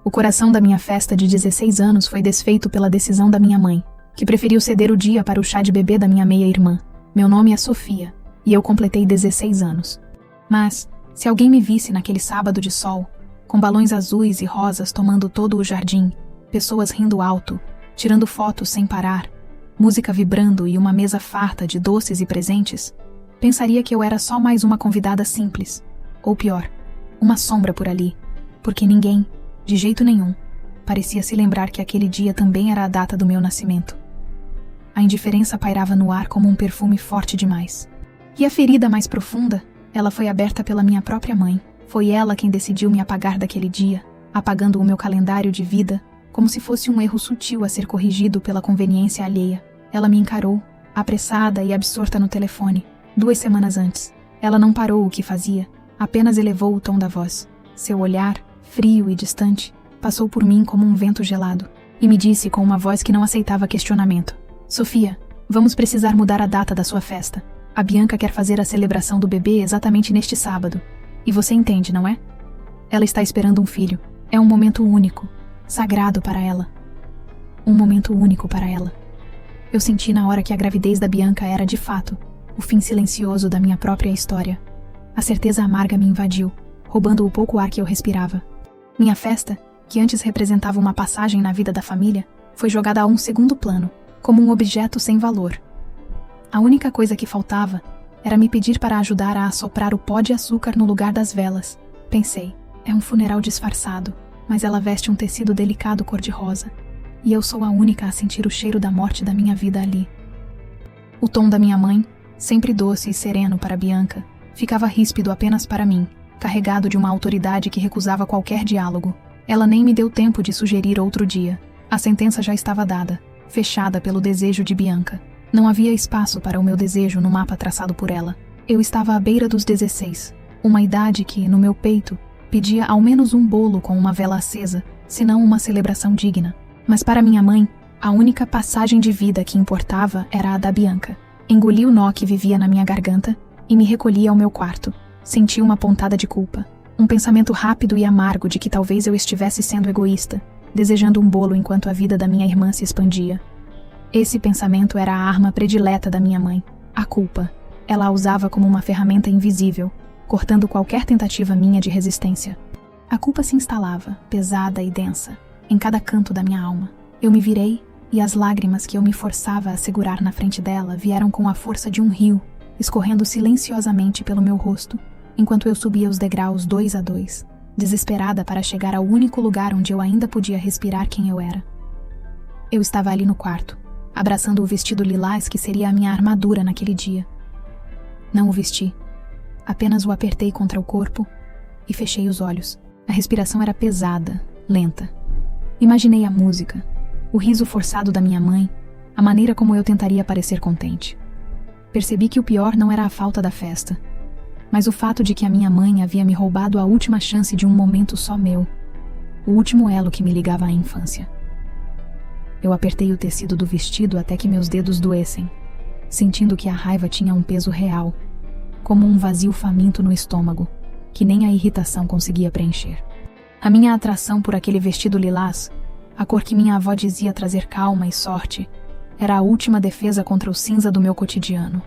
O coração da minha festa de 16 anos foi desfeito pela decisão da minha mãe, que preferiu ceder o dia para o chá de bebê da minha meia-irmã. Meu nome é Sofia, e eu completei 16 anos. Mas, se alguém me visse naquele sábado de sol, com balões azuis e rosas tomando todo o jardim, pessoas rindo alto, tirando fotos sem parar, música vibrando e uma mesa farta de doces e presentes, pensaria que eu era só mais uma convidada simples, ou pior, uma sombra por ali, porque ninguém, de jeito nenhum, parecia se lembrar que aquele dia também era a data do meu nascimento. A indiferença pairava no ar como um perfume forte demais. E a ferida mais profunda, ela foi aberta pela minha própria mãe. Foi ela quem decidiu me apagar daquele dia, apagando o meu calendário de vida, como se fosse um erro sutil a ser corrigido pela conveniência alheia. Ela me encarou, apressada e absorta no telefone, 2 semanas antes. Ela não parou o que fazia, apenas elevou o tom da voz. Seu olhar, frio e distante, passou por mim como um vento gelado, e me disse com uma voz que não aceitava questionamento: Sofia, vamos precisar mudar a data da sua festa. A Bianca quer fazer a celebração do bebê exatamente neste sábado. E você entende, não é? Ela está esperando um filho. É um momento único, sagrado para ela. Um momento único para ela. Eu senti na hora que a gravidez da Bianca era, de fato, o fim silencioso da minha própria história. A certeza amarga me invadiu, roubando o pouco ar que eu respirava. Minha festa, que antes representava uma passagem na vida da família, foi jogada a um segundo plano, como um objeto sem valor. A única coisa que faltava era me pedir para ajudar a assoprar o pó de açúcar no lugar das velas. Pensei, é um funeral disfarçado, mas ela veste um tecido delicado cor-de-rosa, e eu sou a única a sentir o cheiro da morte da minha vida ali. O tom da minha mãe, sempre doce e sereno para Bianca, ficava ríspido apenas para mim, carregado de uma autoridade que recusava qualquer diálogo. Ela nem me deu tempo de sugerir outro dia. A sentença já estava dada, fechada pelo desejo de Bianca. Não havia espaço para o meu desejo no mapa traçado por ela. Eu estava à beira dos 16, uma idade que, no meu peito, pedia ao menos um bolo com uma vela acesa, se não uma celebração digna. Mas para minha mãe, a única passagem de vida que importava era a da Bianca. Engoli o nó que vivia na minha garganta e me recolhi ao meu quarto. Senti uma pontada de culpa, um pensamento rápido e amargo de que talvez eu estivesse sendo egoísta, desejando um bolo enquanto a vida da minha irmã se expandia. Esse pensamento era a arma predileta da minha mãe, a culpa. Ela a usava como uma ferramenta invisível, cortando qualquer tentativa minha de resistência. A culpa se instalava, pesada e densa, em cada canto da minha alma. Eu me virei, e as lágrimas que eu me forçava a segurar na frente dela vieram com a força de um rio, escorrendo silenciosamente pelo meu rosto, enquanto eu subia os degraus 2 a 2, desesperada para chegar ao único lugar onde eu ainda podia respirar quem eu era. Eu estava ali no quarto, abraçando o vestido lilás que seria a minha armadura naquele dia. Não o vesti, apenas o apertei contra o corpo e fechei os olhos. A respiração era pesada, lenta. Imaginei a música, o riso forçado da minha mãe, a maneira como eu tentaria parecer contente. Percebi que o pior não era a falta da festa, mas o fato de que a minha mãe havia me roubado a última chance de um momento só meu, o último elo que me ligava à infância. Eu apertei o tecido do vestido até que meus dedos doessem, sentindo que a raiva tinha um peso real, como um vazio faminto no estômago, que nem a irritação conseguia preencher. A minha atração por aquele vestido lilás, a cor que minha avó dizia trazer calma e sorte, era a última defesa contra o cinza do meu cotidiano.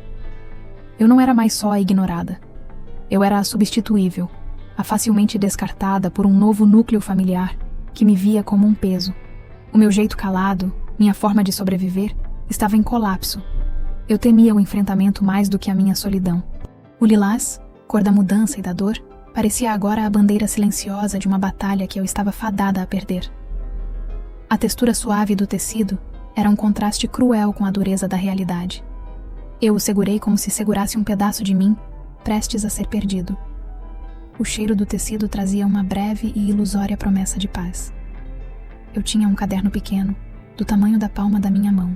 Eu não era mais só a ignorada. Eu era a substituível, a facilmente descartada por um novo núcleo familiar que me via como um peso. O meu jeito calado, minha forma de sobreviver, estava em colapso. Eu temia o enfrentamento mais do que a minha solidão. O lilás, cor da mudança e da dor, parecia agora a bandeira silenciosa de uma batalha que eu estava fadada a perder. A textura suave do tecido era um contraste cruel com a dureza da realidade. Eu o segurei como se segurasse um pedaço de mim, prestes a ser perdido. O cheiro do tecido trazia uma breve e ilusória promessa de paz. Eu tinha um caderno pequeno, do tamanho da palma da minha mão.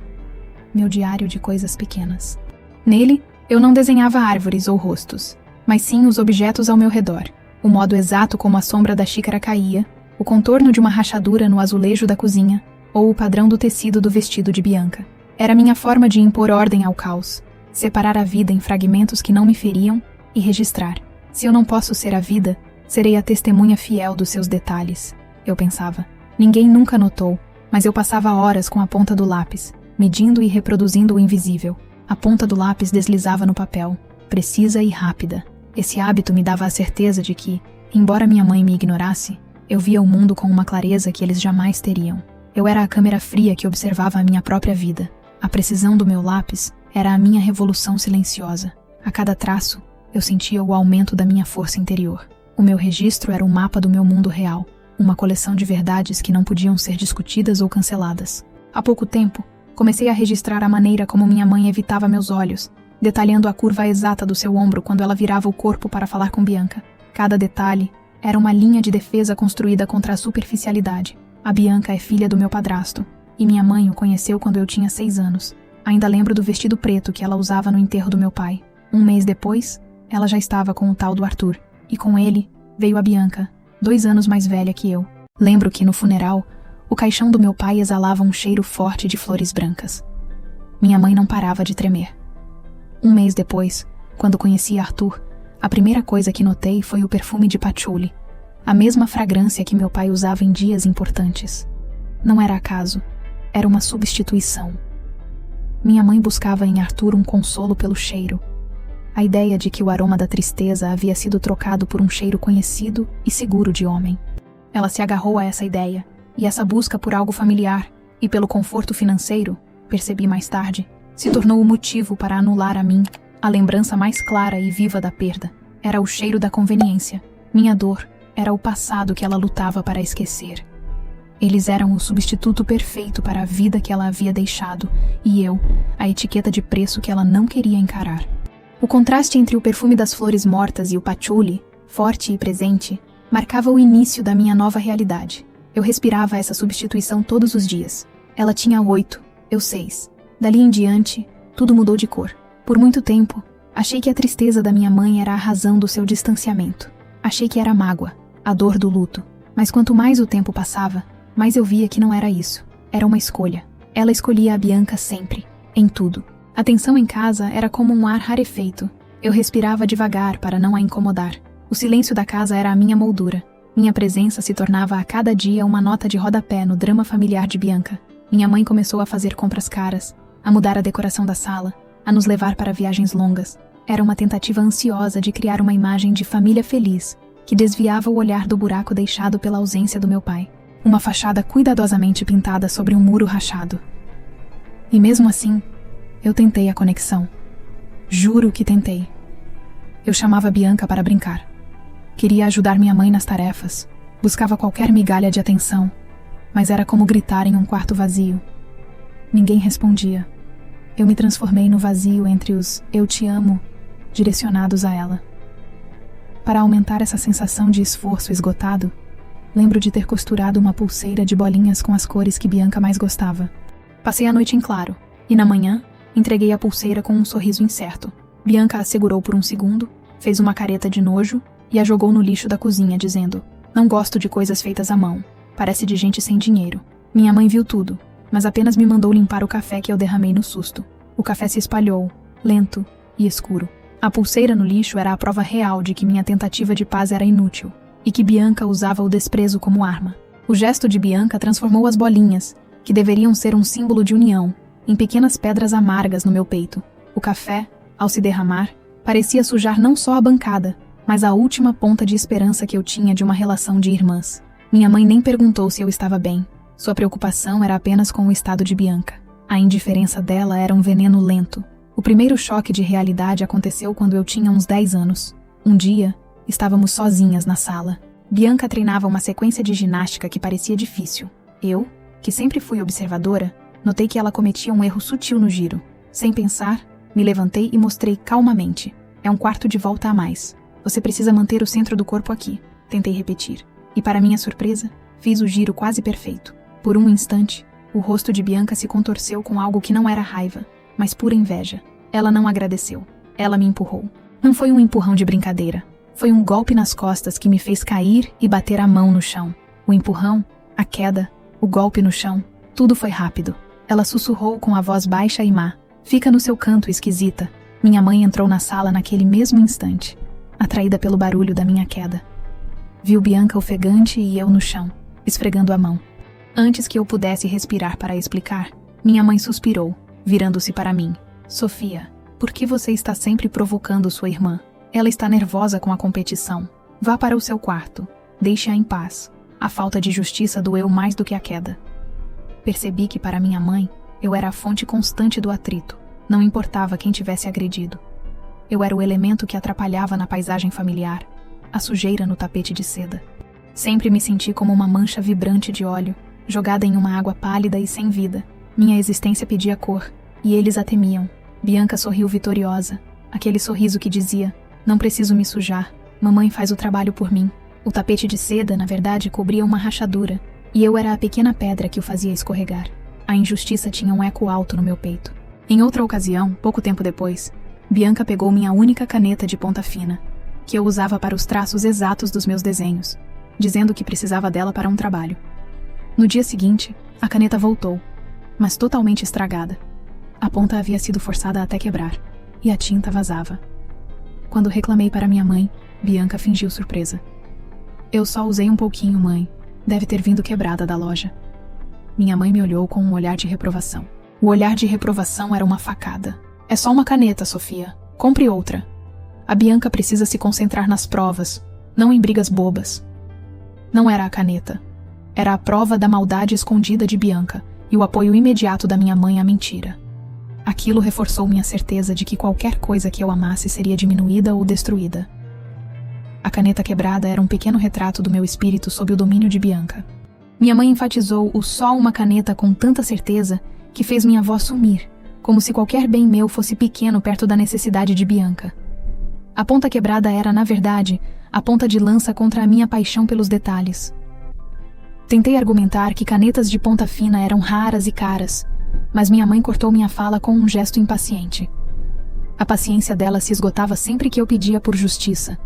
Meu diário de coisas pequenas. Nele, eu não desenhava árvores ou rostos, mas sim os objetos ao meu redor. O modo exato como a sombra da xícara caía, o contorno de uma rachadura no azulejo da cozinha, ou o padrão do tecido do vestido de Bianca. Era minha forma de impor ordem ao caos, separar a vida em fragmentos que não me feriam e registrar. Se eu não posso ser a vida, serei a testemunha fiel dos seus detalhes. eu pensava. Ninguém nunca notou, mas eu passava horas com a ponta do lápis, medindo e reproduzindo o invisível. A ponta do lápis deslizava no papel, precisa e rápida. Esse hábito me dava a certeza de que, embora minha mãe me ignorasse, eu via o mundo com uma clareza que eles jamais teriam. Eu era a câmera fria que observava a minha própria vida. A precisão do meu lápis era a minha revolução silenciosa. A cada traço, eu sentia o aumento da minha força interior. O meu registro era um mapa do meu mundo real, uma coleção de verdades que não podiam ser discutidas ou canceladas. Há pouco tempo, comecei a registrar a maneira como minha mãe evitava meus olhos, detalhando a curva exata do seu ombro quando ela virava o corpo para falar com Bianca. Cada detalhe era uma linha de defesa construída contra a superficialidade. A Bianca é filha do meu padrasto, e minha mãe o conheceu quando eu tinha 6 anos. Ainda lembro do vestido preto que ela usava no enterro do meu pai. Um mês depois, ela já estava com o tal do Arthur, e com ele veio a Bianca, 2 anos mais velha que eu. Lembro que no funeral, o caixão do meu pai exalava um cheiro forte de flores brancas. Minha mãe não parava de tremer. Um mês depois, quando conheci Arthur, a primeira coisa que notei foi o perfume de patchouli, a mesma fragrância que meu pai usava em dias importantes. Não era acaso, era uma substituição. Minha mãe buscava em Arthur um consolo pelo cheiro. A ideia de que o aroma da tristeza havia sido trocado por um cheiro conhecido e seguro de homem. Ela se agarrou a essa ideia, e essa busca por algo familiar e pelo conforto financeiro, percebi mais tarde, se tornou o motivo para anular a mim a lembrança mais clara e viva da perda. Era o cheiro da conveniência. Minha dor era o passado que ela lutava para esquecer. Eles eram o substituto perfeito para a vida que ela havia deixado, e eu, a etiqueta de preço que ela não queria encarar. O contraste entre o perfume das flores mortas e o patchouli, forte e presente, marcava o início da minha nova realidade. Eu respirava essa substituição todos os dias. Ela tinha 8, eu 6. Dali em diante, tudo mudou de cor. Por muito tempo, achei que a tristeza da minha mãe era a razão do seu distanciamento. Achei que era a mágoa, a dor do luto. Mas quanto mais o tempo passava, mais eu via que não era isso. Era uma escolha. Ela escolhia a Bianca sempre, em tudo. A tensão em casa era como um ar rarefeito. Eu respirava devagar para não a incomodar. O silêncio da casa era a minha moldura. Minha presença se tornava a cada dia uma nota de rodapé no drama familiar de Bianca. Minha mãe começou a fazer compras caras, a mudar a decoração da sala, a nos levar para viagens longas. Era uma tentativa ansiosa de criar uma imagem de família feliz, que desviava o olhar do buraco deixado pela ausência do meu pai. Uma fachada cuidadosamente pintada sobre um muro rachado. E mesmo assim, eu tentei a conexão. Juro que tentei. Eu chamava Bianca para brincar. Queria ajudar minha mãe nas tarefas. Buscava qualquer migalha de atenção. Mas era como gritar em um quarto vazio. Ninguém respondia. Eu me transformei no vazio entre os "eu te amo" direcionados a ela. Para aumentar essa sensação de esforço esgotado, lembro de ter costurado uma pulseira de bolinhas com as cores que Bianca mais gostava. Passei a noite em claro, e na manhã, entreguei a pulseira com um sorriso incerto. Bianca a segurou por um segundo, fez uma careta de nojo e a jogou no lixo da cozinha, dizendo: "Não gosto de coisas feitas à mão. Parece de gente sem dinheiro." Minha mãe viu tudo, mas apenas me mandou limpar o café que eu derramei no susto. O café se espalhou, lento e escuro. A pulseira no lixo era a prova real de que minha tentativa de paz era inútil, e que Bianca usava o desprezo como arma. O gesto de Bianca transformou as bolinhas, que deveriam ser um símbolo de união, em pequenas pedras amargas no meu peito. O café, ao se derramar, parecia sujar não só a bancada, mas a última ponta de esperança que eu tinha de uma relação de irmãs. Minha mãe nem perguntou se eu estava bem. Sua preocupação era apenas com o estado de Bianca. A indiferença dela era um veneno lento. O primeiro choque de realidade aconteceu quando eu tinha uns 10 anos. Um dia, estávamos sozinhas na sala. Bianca treinava uma sequência de ginástica que parecia difícil. Eu, que sempre fui observadora, notei que ela cometia um erro sutil no giro. Sem pensar, me levantei e mostrei calmamente. "É um quarto de volta a mais. Você precisa manter o centro do corpo aqui." Tentei repetir. E para minha surpresa, fiz o giro quase perfeito. Por um instante, o rosto de Bianca se contorceu com algo que não era raiva, mas pura inveja. Ela não agradeceu. Ela me empurrou. Não foi um empurrão de brincadeira. Foi um golpe nas costas que me fez cair e bater a mão no chão. O empurrão, a queda, o golpe no chão, tudo foi rápido. Ela sussurrou com a voz baixa e má: "Fica no seu canto, esquisita." Minha mãe entrou na sala naquele mesmo instante, atraída pelo barulho da minha queda. Viu Bianca ofegante e eu no chão. esfregando a mão. Antes que eu pudesse respirar para explicar, minha mãe suspirou, virando-se para mim. Sofia, por que você está sempre provocando sua irmã? Ela está nervosa com a competição. Vá para o seu quarto. Deixe-a em paz. A falta de justiça doeu mais do que a queda. Percebi que para minha mãe, eu era a fonte constante do atrito. Não importava quem tivesse agredido. Eu era o elemento que atrapalhava na paisagem familiar, a sujeira no tapete de seda. Sempre me senti como uma mancha vibrante de óleo, jogada em uma água pálida e sem vida. Minha existência pedia cor, e eles a temiam. Bianca sorriu vitoriosa, aquele sorriso que dizia: não preciso me sujar, mamãe faz o trabalho por mim. O tapete de seda, na verdade, cobria uma rachadura, e eu era a pequena pedra que o fazia escorregar. A injustiça tinha um eco alto no meu peito. Em outra ocasião, pouco tempo depois, Bianca pegou minha única caneta de ponta fina, que eu usava para os traços exatos dos meus desenhos, dizendo que precisava dela para um trabalho. No dia seguinte, a caneta voltou, mas totalmente estragada. A ponta havia sido forçada até quebrar, e a tinta vazava. Quando reclamei para minha mãe, Bianca fingiu surpresa. Eu só usei um pouquinho, mãe. Deve ter vindo quebrada da loja. Minha mãe me olhou com um olhar de reprovação. O olhar de reprovação era uma facada. É só uma caneta, Sofia. Compre outra. A Bianca precisa se concentrar nas provas, não em brigas bobas. Não era a caneta. Era a prova da maldade escondida de Bianca e o apoio imediato da minha mãe à mentira. Aquilo reforçou minha certeza de que qualquer coisa que eu amasse seria diminuída ou destruída. A caneta quebrada era um pequeno retrato do meu espírito sob o domínio de Bianca. Minha mãe enfatizou o só uma caneta com tanta certeza que fez minha voz sumir, como se qualquer bem meu fosse pequeno perto da necessidade de Bianca. A ponta quebrada era, na verdade, a ponta de lança contra a minha paixão pelos detalhes. Tentei argumentar que canetas de ponta fina eram raras e caras, mas minha mãe cortou minha fala com um gesto impaciente. A paciência dela se esgotava sempre que eu pedia por justiça.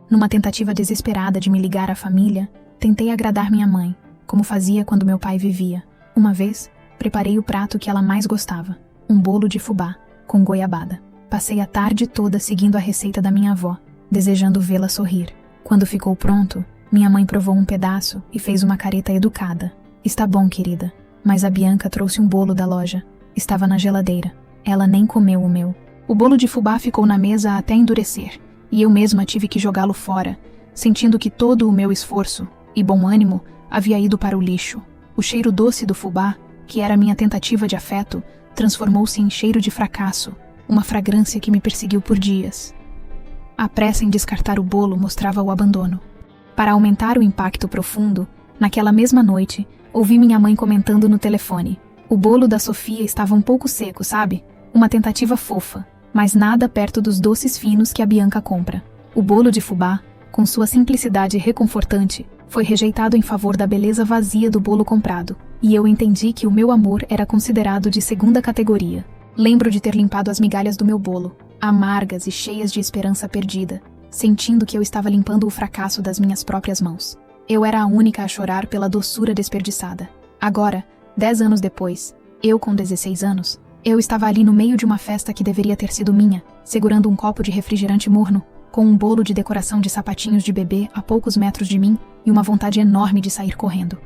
Numa tentativa desesperada de me ligar à família, tentei agradar minha mãe, como fazia quando meu pai vivia. Uma vez, preparei o prato que ela mais gostava, um bolo de fubá, com goiabada. Passei a tarde toda seguindo a receita da minha avó, desejando vê-la sorrir. Quando ficou pronto, minha mãe provou um pedaço e fez uma careta educada. Está bom, querida. Mas a Bianca trouxe um bolo da loja. Estava na geladeira. Ela nem comeu o meu. O bolo de fubá ficou na mesa até endurecer, e eu mesma tive que jogá-lo fora, sentindo que todo o meu esforço e bom ânimo havia ido para o lixo. O cheiro doce do fubá, que era minha tentativa de afeto, transformou-se em cheiro de fracasso, uma fragrância que me perseguiu por dias. A pressa em descartar o bolo mostrava o abandono. Para aumentar o impacto profundo, naquela mesma noite, ouvi minha mãe comentando no telefone: o bolo da Sofia estava um pouco seco, sabe? Uma tentativa fofa, mas nada perto dos doces finos que a Bianca compra. O bolo de fubá, com sua simplicidade reconfortante, foi rejeitado em favor da beleza vazia do bolo comprado, e eu entendi que o meu amor era considerado de segunda categoria. Lembro de ter limpado as migalhas do meu bolo, amargas e cheias de esperança perdida, sentindo que eu estava limpando o fracasso das minhas próprias mãos. Eu era a única a chorar pela doçura desperdiçada. Agora, 10 anos depois, eu com 16 anos, eu estava ali no meio de uma festa que deveria ter sido minha, segurando um copo de refrigerante morno, com um bolo de decoração de sapatinhos de bebê a poucos metros de mim e uma vontade enorme de sair correndo.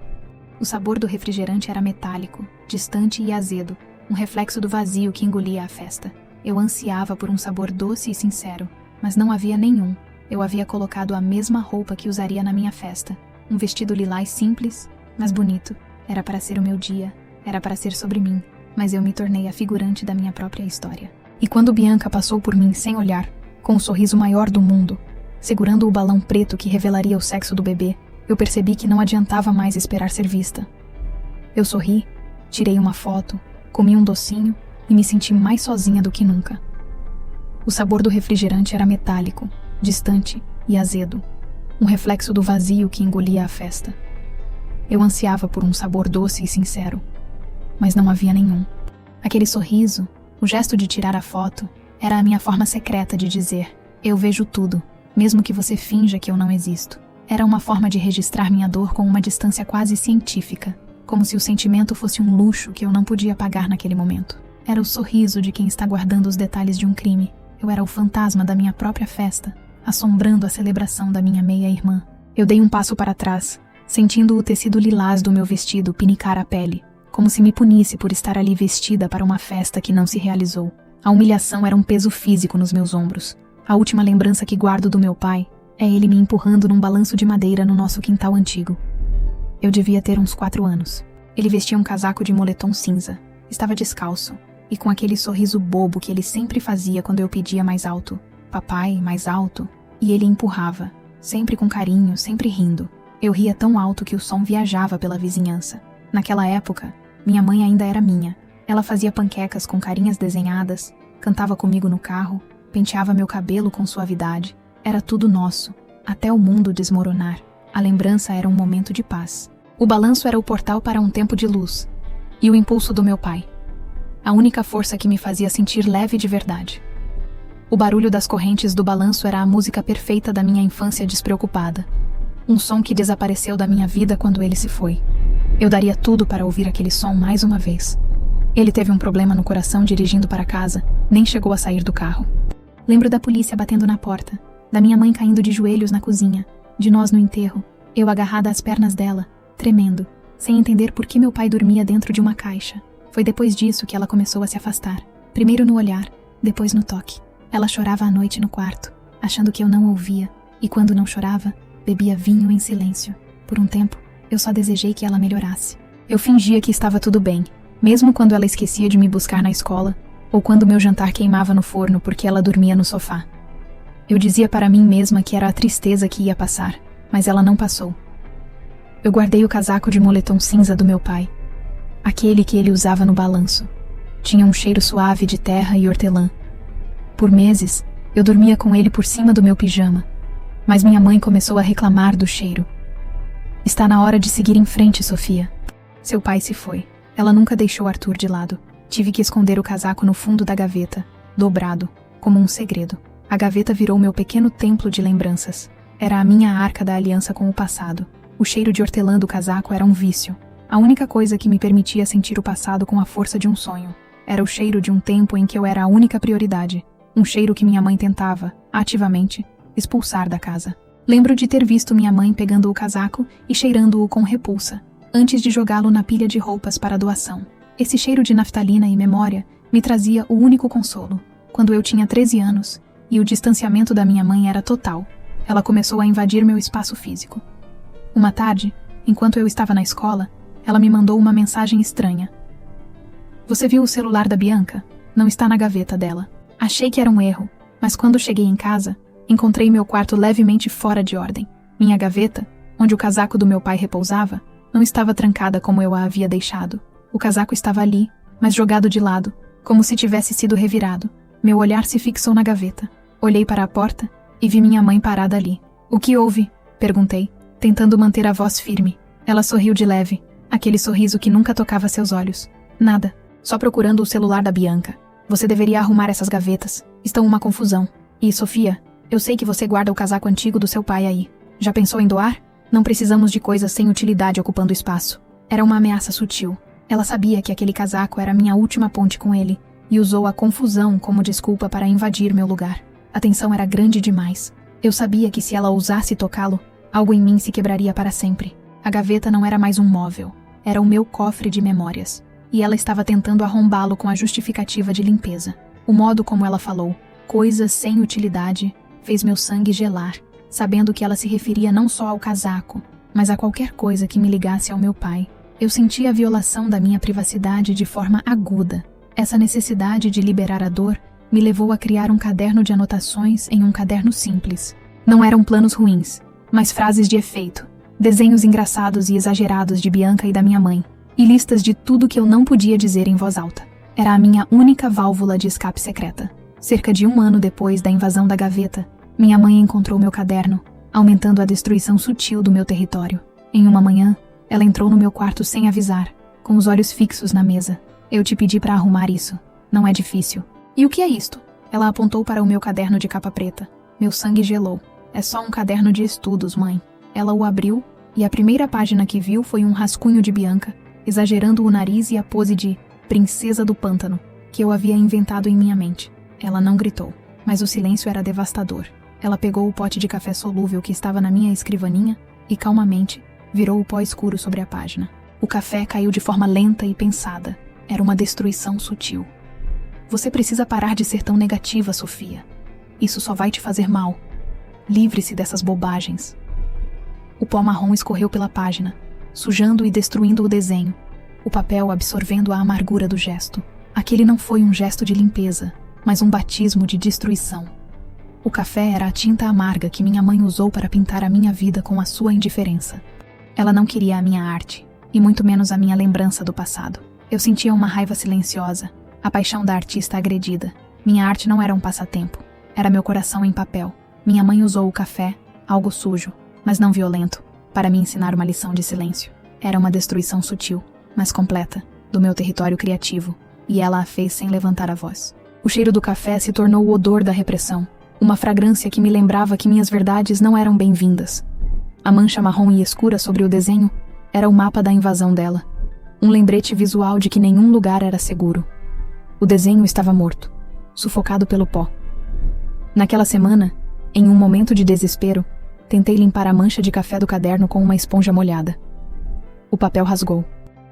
O sabor do refrigerante era metálico, distante e azedo, um reflexo do vazio que engolia a festa. Eu ansiava por um sabor doce e sincero, mas não havia nenhum. Eu havia colocado a mesma roupa que usaria na minha festa, um vestido lilás simples, mas bonito. Era para ser o meu dia, era para ser sobre mim, mas eu me tornei a figurante da minha própria história. E quando Bianca passou por mim sem olhar, com o sorriso maior do mundo, segurando o balão preto que revelaria o sexo do bebê, eu percebi que não adiantava mais esperar ser vista. Eu sorri, tirei uma foto, comi um docinho e me senti mais sozinha do que nunca. O sabor do refrigerante era metálico, distante e azedo, um reflexo do vazio que engolia a festa. Eu ansiava por um sabor doce e sincero, mas não havia nenhum. Aquele sorriso, o gesto de tirar a foto, era a minha forma secreta de dizer: eu vejo tudo, mesmo que você finja que eu não existo. Era uma forma de registrar minha dor com uma distância quase científica, como se o sentimento fosse um luxo que eu não podia pagar naquele momento. Era o sorriso de quem está guardando os detalhes de um crime. Eu era o fantasma da minha própria festa, assombrando a celebração da minha meia-irmã. Eu dei um passo para trás, sentindo o tecido lilás do meu vestido pinicar a pele, como se me punisse por estar ali vestida para uma festa que não se realizou. A humilhação era um peso físico nos meus ombros. A última lembrança que guardo do meu pai é ele me empurrando num balanço de madeira no nosso quintal antigo. Eu devia ter uns 4 anos. Ele vestia um casaco de moletom cinza, estava descalço, e com aquele sorriso bobo que ele sempre fazia quando eu pedia mais alto. Papai, mais alto. E ele empurrava, sempre com carinho, sempre rindo. Eu ria tão alto que o som viajava pela vizinhança. Naquela época, minha mãe ainda era minha. Ela fazia panquecas com carinhas desenhadas, cantava comigo no carro, penteava meu cabelo com suavidade. Era tudo nosso, até o mundo desmoronar. A lembrança era um momento de paz. O balanço era o portal para um tempo de luz. E o impulso do meu pai. A única força que me fazia sentir leve de verdade. O barulho das correntes do balanço era a música perfeita da minha infância despreocupada. Um som que desapareceu da minha vida quando ele se foi. Eu daria tudo para ouvir aquele som mais uma vez. Ele teve um problema no coração dirigindo para casa, nem chegou a sair do carro. Lembro da polícia batendo na porta, da minha mãe caindo de joelhos na cozinha, de nós no enterro, eu agarrada às pernas dela, tremendo, sem entender por que meu pai dormia dentro de uma caixa. Foi depois disso que ela começou a se afastar, primeiro no olhar, depois no toque. Ela chorava à noite no quarto, achando que eu não ouvia, e quando não chorava, bebia vinho em silêncio. Por um tempo, eu só desejei que ela melhorasse. Eu fingia que estava tudo bem, mesmo quando ela esquecia de me buscar na escola, ou quando meu jantar queimava no forno porque ela dormia no sofá. Eu dizia para mim mesma que era a tristeza que ia passar, mas ela não passou. Eu guardei o casaco de moletom cinza do meu pai, aquele que ele usava no balanço. Tinha um cheiro suave de terra e hortelã. Por meses, eu dormia com ele por cima do meu pijama, mas minha mãe começou a reclamar do cheiro. Está na hora de seguir em frente, Sofia. Seu pai se foi. Ela nunca deixou Arthur de lado. Tive que esconder o casaco no fundo da gaveta, dobrado, como um segredo. A gaveta virou meu pequeno templo de lembranças. Era a minha arca da aliança com o passado. O cheiro de hortelã do casaco era um vício. A única coisa que me permitia sentir o passado com a força de um sonho. Era o cheiro de um tempo em que eu era a única prioridade. Um cheiro que minha mãe tentava, ativamente, expulsar da casa. Lembro de ter visto minha mãe pegando o casaco e cheirando-o com repulsa, antes de jogá-lo na pilha de roupas para doação. Esse cheiro de naftalina e memória me trazia o único consolo. Quando eu tinha 13 anos, e o distanciamento da minha mãe era total, ela começou a invadir meu espaço físico. Uma tarde, enquanto eu estava na escola, ela me mandou uma mensagem estranha. Você viu o celular da Bianca? Não está na gaveta dela. Achei que era um erro, mas quando cheguei em casa, encontrei meu quarto levemente fora de ordem. Minha gaveta, onde o casaco do meu pai repousava, não estava trancada como eu a havia deixado. O casaco estava ali, mas jogado de lado, como se tivesse sido revirado. Meu olhar se fixou na gaveta. Olhei para a porta e vi minha mãe parada ali. O que houve? Perguntei, tentando manter a voz firme. Ela sorriu de leve, aquele sorriso que nunca tocava seus olhos. Nada, só procurando o celular da Bianca. Você deveria arrumar essas gavetas. Estão uma confusão. E, Sofia, eu sei que você guarda o casaco antigo do seu pai aí. Já pensou em doar? Não precisamos de coisas sem utilidade ocupando espaço. Era uma ameaça sutil. Ela sabia que aquele casaco era minha última ponte com ele e usou a confusão como desculpa para invadir meu lugar. A tensão era grande demais. Eu sabia que se ela ousasse tocá-lo, algo em mim se quebraria para sempre. A gaveta não era mais um móvel. Era o meu cofre de memórias. E ela estava tentando arrombá-lo com a justificativa de limpeza. O modo como ela falou, coisas sem utilidade, fez meu sangue gelar, sabendo que ela se referia não só ao casaco, mas a qualquer coisa que me ligasse ao meu pai. Eu sentia a violação da minha privacidade de forma aguda. Essa necessidade de liberar a dor me levou a criar um caderno de anotações em um caderno simples. Não eram planos ruins, mas frases de efeito, desenhos engraçados e exagerados de Bianca e da minha mãe, e listas de tudo que eu não podia dizer em voz alta. Era a minha única válvula de escape secreta. Cerca de 1 ano depois da invasão da gaveta, minha mãe encontrou meu caderno, aumentando a destruição sutil do meu território. Em uma manhã, ela entrou no meu quarto sem avisar, com os olhos fixos na mesa. Eu te pedi para arrumar isso. Não é difícil. E o que é isto? Ela apontou para o meu caderno de capa preta. Meu sangue gelou. É só um caderno de estudos, mãe. Ela o abriu, e a primeira página que viu foi um rascunho de Bianca, exagerando o nariz e a pose de princesa do pântano, que eu havia inventado em minha mente. Ela não gritou, mas o silêncio era devastador. Ela pegou o pote de café solúvel que estava na minha escrivaninha e, calmamente, virou o pó escuro sobre a página. O café caiu de forma lenta e pensada. Era uma destruição sutil. Você precisa parar de ser tão negativa, Sofia. Isso só vai te fazer mal. Livre-se dessas bobagens. O pó marrom escorreu pela página, sujando e destruindo o desenho, o papel absorvendo a amargura do gesto. Aquele não foi um gesto de limpeza, mas um batismo de destruição. O café era a tinta amarga que minha mãe usou para pintar a minha vida com a sua indiferença. Ela não queria a minha arte, e muito menos a minha lembrança do passado. Eu sentia uma raiva silenciosa, a paixão da artista agredida. Minha arte não era um passatempo, era meu coração em papel. Minha mãe usou o café, algo sujo, mas não violento, para me ensinar uma lição de silêncio. Era uma destruição sutil, mas completa, do meu território criativo, e ela a fez sem levantar a voz. O cheiro do café se tornou o odor da repressão, uma fragrância que me lembrava que minhas verdades não eram bem-vindas. A mancha marrom e escura sobre o desenho era o mapa da invasão dela, um lembrete visual de que nenhum lugar era seguro. O desenho estava morto, sufocado pelo pó. Naquela semana, em um momento de desespero, tentei limpar a mancha de café do caderno com uma esponja molhada. O papel rasgou.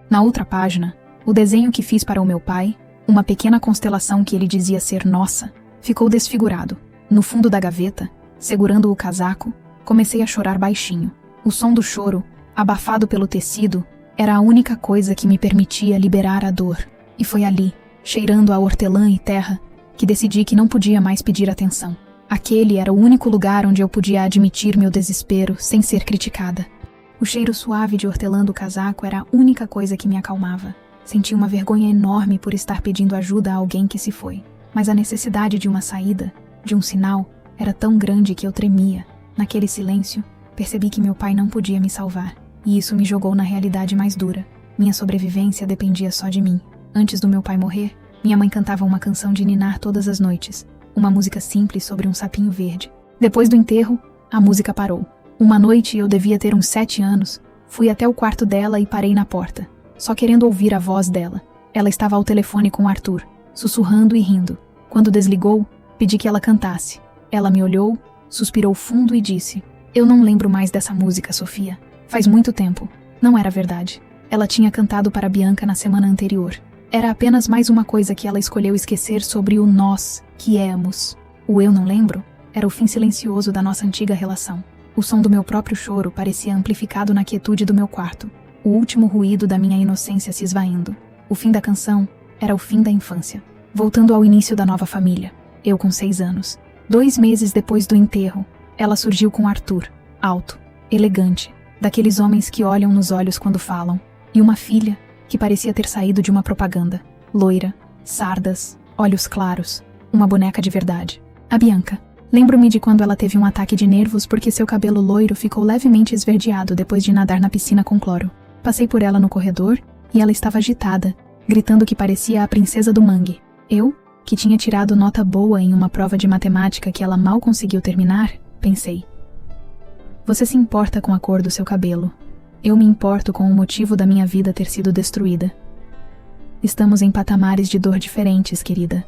Na outra página, o desenho que fiz para o meu pai, uma pequena constelação que ele dizia ser nossa, ficou desfigurado. No fundo da gaveta, segurando o casaco, comecei a chorar baixinho. O som do choro, abafado pelo tecido, era a única coisa que me permitia liberar a dor. E foi ali, cheirando a hortelã e terra, que decidi que não podia mais pedir atenção. Aquele era o único lugar onde eu podia admitir meu desespero sem ser criticada. O cheiro suave de hortelã do casaco era a única coisa que me acalmava. Senti uma vergonha enorme por estar pedindo ajuda a alguém que se foi. Mas a necessidade de uma saída, de um sinal, era tão grande que eu tremia. Naquele silêncio, percebi que meu pai não podia me salvar. E isso me jogou na realidade mais dura. Minha sobrevivência dependia só de mim. Antes do meu pai morrer, minha mãe cantava uma canção de ninar todas as noites. Uma música simples sobre um sapinho verde. Depois do enterro, a música parou. Uma noite, eu devia ter uns 7 anos, fui até o quarto dela e parei na porta, só querendo ouvir a voz dela. Ela estava ao telefone com Arthur, sussurrando e rindo. Quando desligou, pedi que ela cantasse. Ela me olhou, suspirou fundo e disse: "Eu não lembro mais dessa música, Sofia. Faz muito tempo." Não era verdade. Ela tinha cantado para Bianca na semana anterior. Era apenas mais uma coisa que ela escolheu esquecer sobre o nós que éramos. O eu não lembro era o fim silencioso da nossa antiga relação. O som do meu próprio choro parecia amplificado na quietude do meu quarto, o último ruído da minha inocência se esvaindo. O fim da canção era o fim da infância, voltando ao início da nova família. Eu com 6 anos. 2 meses depois do enterro, ela surgiu com Arthur, alto, elegante, daqueles homens que olham nos olhos quando falam, e uma filha que parecia ter saído de uma propaganda, loira, sardas, olhos claros, uma boneca de verdade. A Bianca. Lembro-me de quando ela teve um ataque de nervos porque seu cabelo loiro ficou levemente esverdeado depois de nadar na piscina com cloro. Passei por ela no corredor e ela estava agitada, gritando que parecia a princesa do mangue. Eu, que tinha tirado nota boa em uma prova de matemática que ela mal conseguiu terminar, pensei: "Você se importa com a cor do seu cabelo. Eu me importo com o motivo da minha vida ter sido destruída. Estamos em patamares de dor diferentes, querida."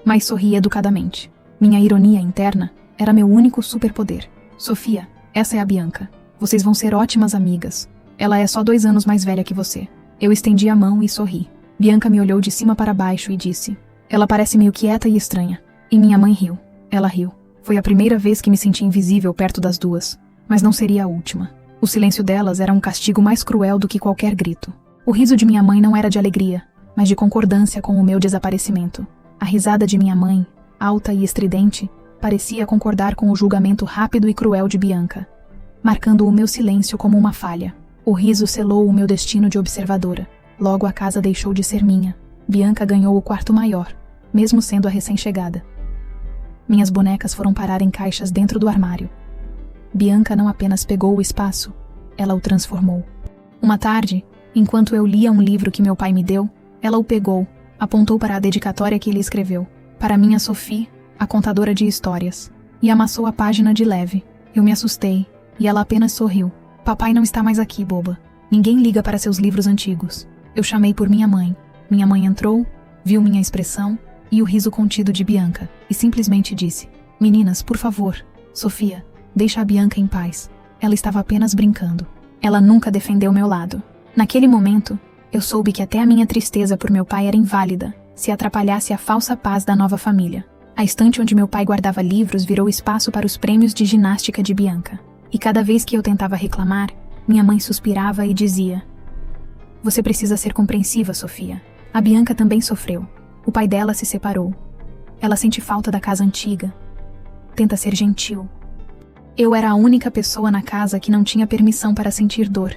Mas sorri educadamente. Minha ironia interna era meu único superpoder. "Sofia, essa é a Bianca. Vocês vão ser ótimas amigas. Ela é só 2 anos mais velha que você." Eu estendi a mão e sorri. Bianca me olhou de cima para baixo e disse: "Ela parece meio quieta e estranha." E minha mãe riu. Ela riu. Foi a primeira vez que me senti invisível perto das duas. Mas não seria a última. O silêncio delas era um castigo mais cruel do que qualquer grito. O riso de minha mãe não era de alegria, mas de concordância com o meu desaparecimento. A risada de minha mãe, alta e estridente, parecia concordar com o julgamento rápido e cruel de Bianca, marcando o meu silêncio como uma falha. O riso selou o meu destino de observadora. Logo a casa deixou de ser minha. Bianca ganhou o quarto maior, mesmo sendo a recém-chegada. Minhas bonecas foram parar em caixas dentro do armário. Bianca não apenas pegou o espaço, ela o transformou. Uma tarde, enquanto eu lia um livro que meu pai me deu, ela o pegou, apontou para a dedicatória que ele escreveu, para minha Sophie, a contadora de histórias, e amassou a página de leve. Eu me assustei, e ela apenas sorriu. "Papai não está mais aqui, boba. Ninguém liga para seus livros antigos." Eu chamei por minha mãe. Minha mãe entrou, viu minha expressão e o riso contido de Bianca, e simplesmente disse: "Meninas, por favor, Sofia, deixa a Bianca em paz. Ela estava apenas brincando." Ela nunca defendeu meu lado. Naquele momento, eu soube que até a minha tristeza por meu pai era inválida, se atrapalhasse a falsa paz da nova família. A estante onde meu pai guardava livros virou espaço para os prêmios de ginástica de Bianca. E cada vez que eu tentava reclamar, minha mãe suspirava e dizia: "Você precisa ser compreensiva, Sofia. A Bianca também sofreu. O pai dela se separou. Ela sente falta da casa antiga. Tenta ser gentil." Eu era a única pessoa na casa que não tinha permissão para sentir dor.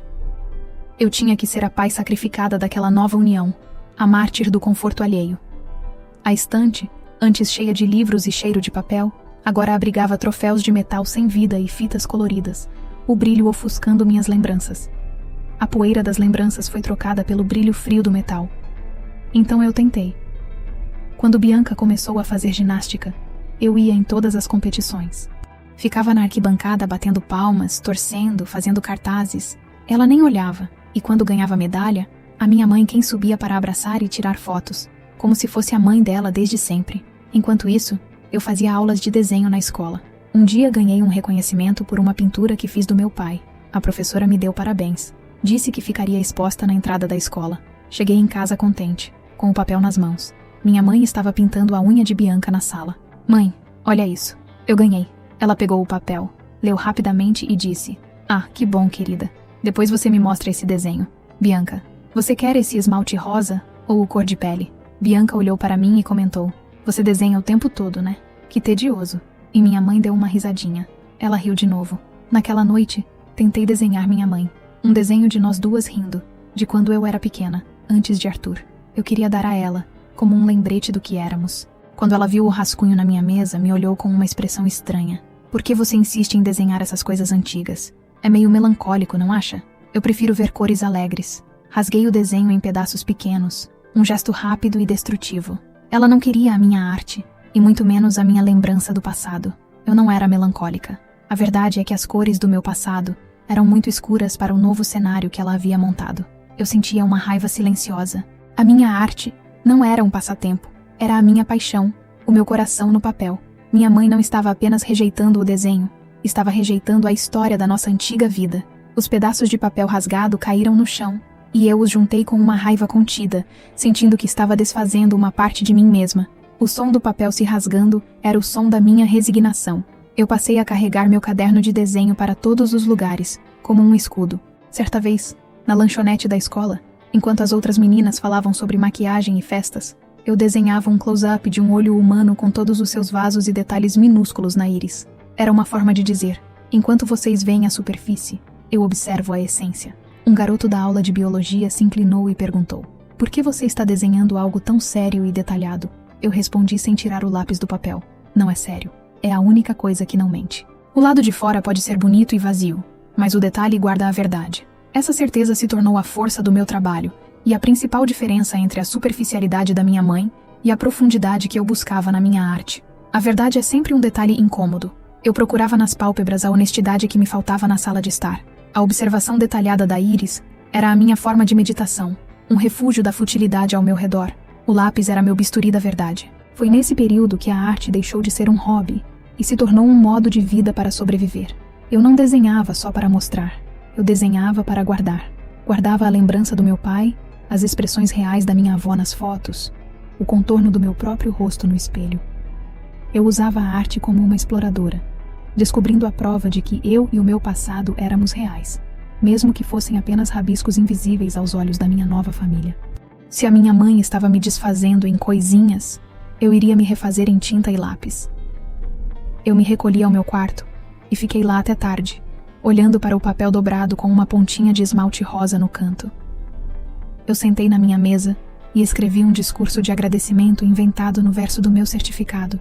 Eu tinha que ser a paz sacrificada daquela nova união, a mártir do conforto alheio. A estante, antes cheia de livros e cheiro de papel, agora abrigava troféus de metal sem vida e fitas coloridas, o brilho ofuscando minhas lembranças. A poeira das lembranças foi trocada pelo brilho frio do metal. Então eu tentei. Quando Bianca começou a fazer ginástica, eu ia em todas as competições. Ficava na arquibancada batendo palmas, torcendo, fazendo cartazes. Ela nem olhava, e quando ganhava medalha, a minha mãe quem subia para abraçar e tirar fotos, como se fosse a mãe dela desde sempre. Enquanto isso, eu fazia aulas de desenho na escola. Um dia ganhei um reconhecimento por uma pintura que fiz do meu pai. A professora me deu parabéns. Disse que ficaria exposta na entrada da escola. Cheguei em casa contente, com o papel nas mãos. Minha mãe estava pintando a unha de Bianca na sala. "Mãe, olha isso. Eu ganhei." Ela pegou o papel, leu rapidamente e disse: "Ah, que bom, querida. Depois você me mostra esse desenho. Bianca, você quer esse esmalte rosa ou o cor de pele?" Bianca olhou para mim e comentou: "Você desenha o tempo todo, né? Que tedioso." E minha mãe deu uma risadinha. Ela riu de novo. Naquela noite, tentei desenhar minha mãe. Um desenho de nós duas rindo, de quando eu era pequena, antes de Arthur. Eu queria dar a ela, como um lembrete do que éramos. Quando ela viu o rascunho na minha mesa, me olhou com uma expressão estranha. "Por que você insiste em desenhar essas coisas antigas? É meio melancólico, não acha? Eu prefiro ver cores alegres." Rasguei o desenho em pedaços pequenos, um gesto rápido e destrutivo. Ela não queria a minha arte, e muito menos a minha lembrança do passado. Eu não era melancólica. A verdade é que as cores do meu passado eram muito escuras para o novo cenário que ela havia montado. Eu sentia uma raiva silenciosa. A minha arte não era um passatempo, era a minha paixão, o meu coração no papel. Minha mãe não estava apenas rejeitando o desenho, estava rejeitando a história da nossa antiga vida. Os pedaços de papel rasgado caíram no chão, e eu os juntei com uma raiva contida, sentindo que estava desfazendo uma parte de mim mesma. O som do papel se rasgando era o som da minha resignação. Eu passei a carregar meu caderno de desenho para todos os lugares, como um escudo. Certa vez, na lanchonete da escola, enquanto as outras meninas falavam sobre maquiagem e festas, eu desenhava um close-up de um olho humano com todos os seus vasos e detalhes minúsculos na íris. Era uma forma de dizer: enquanto vocês veem a superfície, eu observo a essência. Um garoto da aula de biologia se inclinou e perguntou: "Por que você está desenhando algo tão sério e detalhado?" Eu respondi sem tirar o lápis do papel: "Não é sério. É a única coisa que não mente. O lado de fora pode ser bonito e vazio, mas o detalhe guarda a verdade." Essa certeza se tornou a força do meu trabalho, e a principal diferença entre a superficialidade da minha mãe e a profundidade que eu buscava na minha arte. A verdade é sempre um detalhe incômodo. Eu procurava nas pálpebras a honestidade que me faltava na sala de estar. A observação detalhada da íris era a minha forma de meditação, um refúgio da futilidade ao meu redor. O lápis era meu bisturi da verdade. Foi nesse período que a arte deixou de ser um hobby e se tornou um modo de vida para sobreviver. Eu não desenhava só para mostrar. Eu desenhava para guardar. Guardava a lembrança do meu pai, as expressões reais da minha avó nas fotos, o contorno do meu próprio rosto no espelho. Eu usava a arte como uma exploradora, descobrindo a prova de que eu e o meu passado éramos reais, mesmo que fossem apenas rabiscos invisíveis aos olhos da minha nova família. Se a minha mãe estava me desfazendo em coisinhas, eu iria me refazer em tinta e lápis. Eu me recolhi ao meu quarto e fiquei lá até tarde, olhando para o papel dobrado com uma pontinha de esmalte rosa no canto. Eu sentei na minha mesa e escrevi um discurso de agradecimento inventado no verso do meu certificado.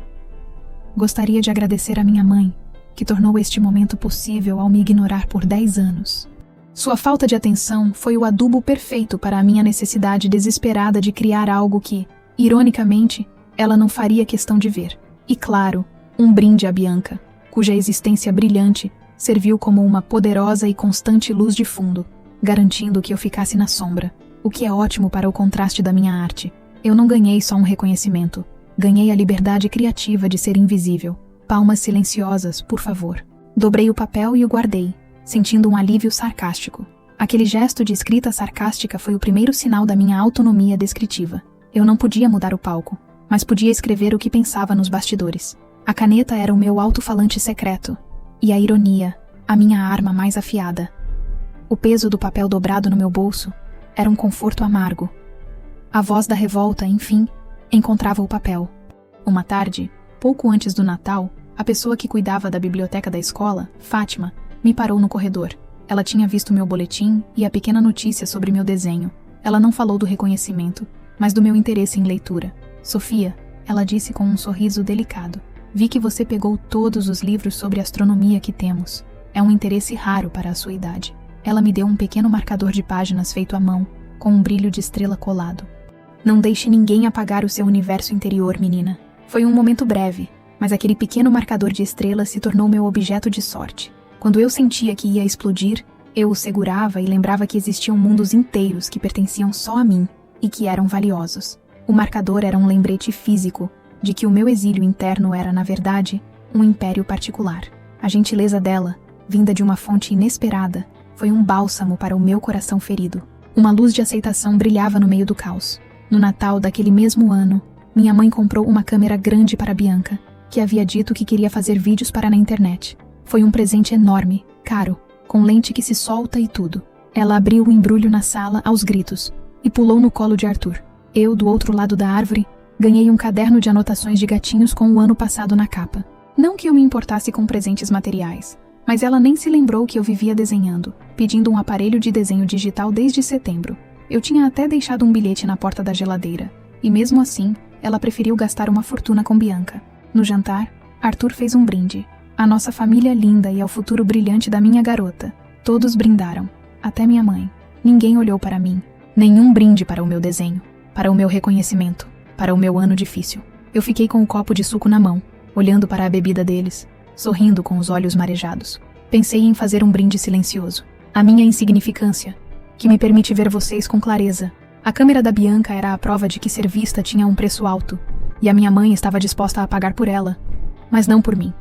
Gostaria de agradecer a minha mãe, que tornou este momento possível ao me ignorar por 10 anos. Sua falta de atenção foi o adubo perfeito para a minha necessidade desesperada de criar algo que, ironicamente, ela não faria questão de ver. E claro, um brinde a Bianca, cuja existência brilhante serviu como uma poderosa e constante luz de fundo, garantindo que eu ficasse na sombra, o que é ótimo para o contraste da minha arte. Eu não ganhei só um reconhecimento, ganhei a liberdade criativa de ser invisível. Palmas silenciosas, por favor. Dobrei o papel e o guardei, sentindo um alívio sarcástico. Aquele gesto de escrita sarcástica foi o primeiro sinal da minha autonomia descritiva. Eu não podia mudar o palco, mas podia escrever o que pensava nos bastidores. A caneta era o meu alto-falante secreto, e a ironia, a minha arma mais afiada. O peso do papel dobrado no meu bolso era um conforto amargo. A voz da revolta, enfim, encontrava o papel. Uma tarde, pouco antes do Natal, a pessoa que cuidava da biblioteca da escola, Fátima, me parou no corredor. Ela tinha visto meu boletim e a pequena notícia sobre meu desenho. Ela não falou do reconhecimento, mas do meu interesse em leitura. Sofia, ela disse com um sorriso delicado, vi que você pegou todos os livros sobre astronomia que temos. É um interesse raro para a sua idade. Ela me deu um pequeno marcador de páginas feito à mão, com um brilho de estrela colado. Não deixe ninguém apagar o seu universo interior, menina. Foi um momento breve, mas aquele pequeno marcador de estrelas se tornou meu objeto de sorte. Quando eu sentia que ia explodir, eu o segurava e lembrava que existiam mundos inteiros que pertenciam só a mim e que eram valiosos. O marcador era um lembrete físico de que o meu exílio interno era, na verdade, um império particular. A gentileza dela, vinda de uma fonte inesperada, foi um bálsamo para o meu coração ferido. Uma luz de aceitação brilhava no meio do caos. No Natal daquele mesmo ano, minha mãe comprou uma câmera grande para Bianca, que havia dito que queria fazer vídeos para na internet. Foi um presente enorme, caro, com lente que se solta e tudo. Ela abriu o embrulho na sala aos gritos e pulou no colo de Arthur. Eu, do outro lado da árvore, ganhei um caderno de anotações de gatinhos com o ano passado na capa. Não que eu me importasse com presentes materiais, mas ela nem se lembrou que eu vivia desenhando, pedindo um aparelho de desenho digital desde setembro. Eu tinha até deixado um bilhete na porta da geladeira, e mesmo assim, ela preferiu gastar uma fortuna com Bianca. No jantar, Arthur fez um brinde. A nossa família linda e ao futuro brilhante da minha garota. Todos brindaram, até minha mãe. Ninguém olhou para mim. Nenhum brinde para o meu desenho, para o meu reconhecimento, para o meu ano difícil. Eu fiquei com o copo de suco na mão, olhando para a bebida deles, sorrindo com os olhos marejados. Pensei em fazer um brinde silencioso. A minha insignificância, que me permite ver vocês com clareza. A câmera da Bianca era a prova de que ser vista tinha um preço alto, e a minha mãe estava disposta a pagar por ela, mas não por mim.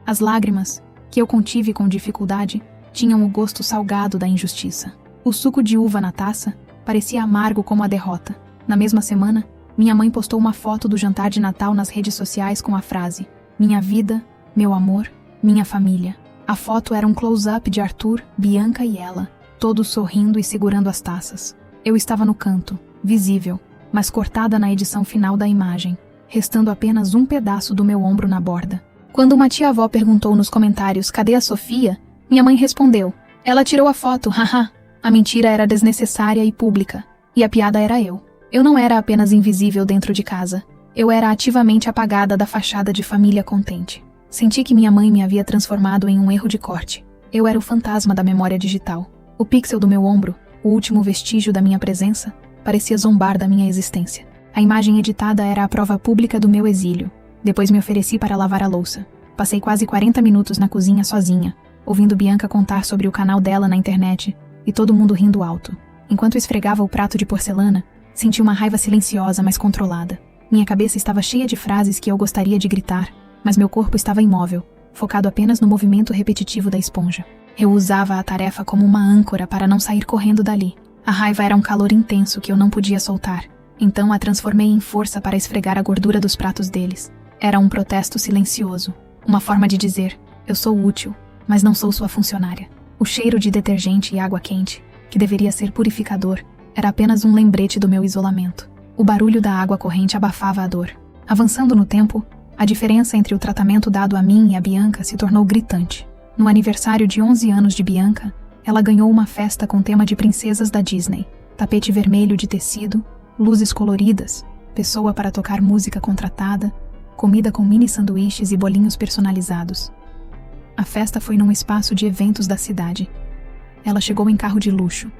As lágrimas, que eu contive com dificuldade, tinham o gosto salgado da injustiça. O suco de uva na taça parecia amargo como a derrota. Na mesma semana, minha mãe postou uma foto do jantar de Natal nas redes sociais com a frase: minha vida, meu amor, minha família. A foto era um close-up de Arthur, Bianca e ela, todos sorrindo e segurando as taças. Eu estava no canto, visível, mas cortada na edição final da imagem, restando apenas um pedaço do meu ombro na borda. Quando uma tia-avó perguntou nos comentários cadê a Sofia, minha mãe respondeu: ela tirou a foto, haha. A mentira era desnecessária e pública, e a piada era eu. Eu não era apenas invisível dentro de casa, eu era ativamente apagada da fachada de família contente. Senti que minha mãe me havia transformado em um erro de corte. Eu era o fantasma da memória digital. O pixel do meu ombro, o último vestígio da minha presença, parecia zombar da minha existência. A imagem editada era a prova pública do meu exílio. Depois me ofereci para lavar a louça. Passei quase 40 minutos na cozinha sozinha, ouvindo Bianca contar sobre o canal dela na internet, e todo mundo rindo alto. Enquanto esfregava o prato de porcelana, senti uma raiva silenciosa, mas controlada. Minha cabeça estava cheia de frases que eu gostaria de gritar, mas meu corpo estava imóvel, focado apenas no movimento repetitivo da esponja. Eu usava a tarefa como uma âncora para não sair correndo dali. A raiva era um calor intenso que eu não podia soltar, então a transformei em força para esfregar a gordura dos pratos deles. Era um protesto silencioso, uma forma de dizer: eu sou útil, mas não sou sua funcionária. O cheiro de detergente e água quente, que deveria ser purificador, era apenas um lembrete do meu isolamento. O barulho da água corrente abafava a dor. Avançando no tempo, a diferença entre o tratamento dado a mim e a Bianca se tornou gritante. No aniversário de 11 anos de Bianca, ela ganhou uma festa com tema de princesas da Disney. Tapete vermelho de tecido, luzes coloridas, pessoa para tocar música contratada, comida com mini sanduíches e bolinhos personalizados. A festa foi num espaço de eventos da cidade. Ela chegou em carro de luxo.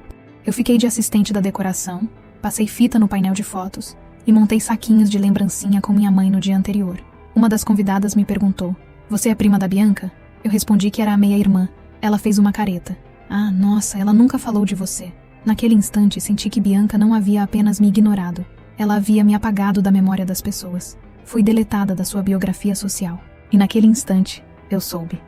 Eu fiquei de assistente da decoração, passei fita no painel de fotos e montei saquinhos de lembrancinha com minha mãe no dia anterior. Uma das convidadas me perguntou: você é prima da Bianca? Eu respondi que era a meia-irmã. Ela fez uma careta. Ah, nossa, ela nunca falou de você. Naquele instante senti que Bianca não havia apenas me ignorado. Ela havia me apagado da memória das pessoas. Fui deletada da sua biografia social. E naquele instante, eu soube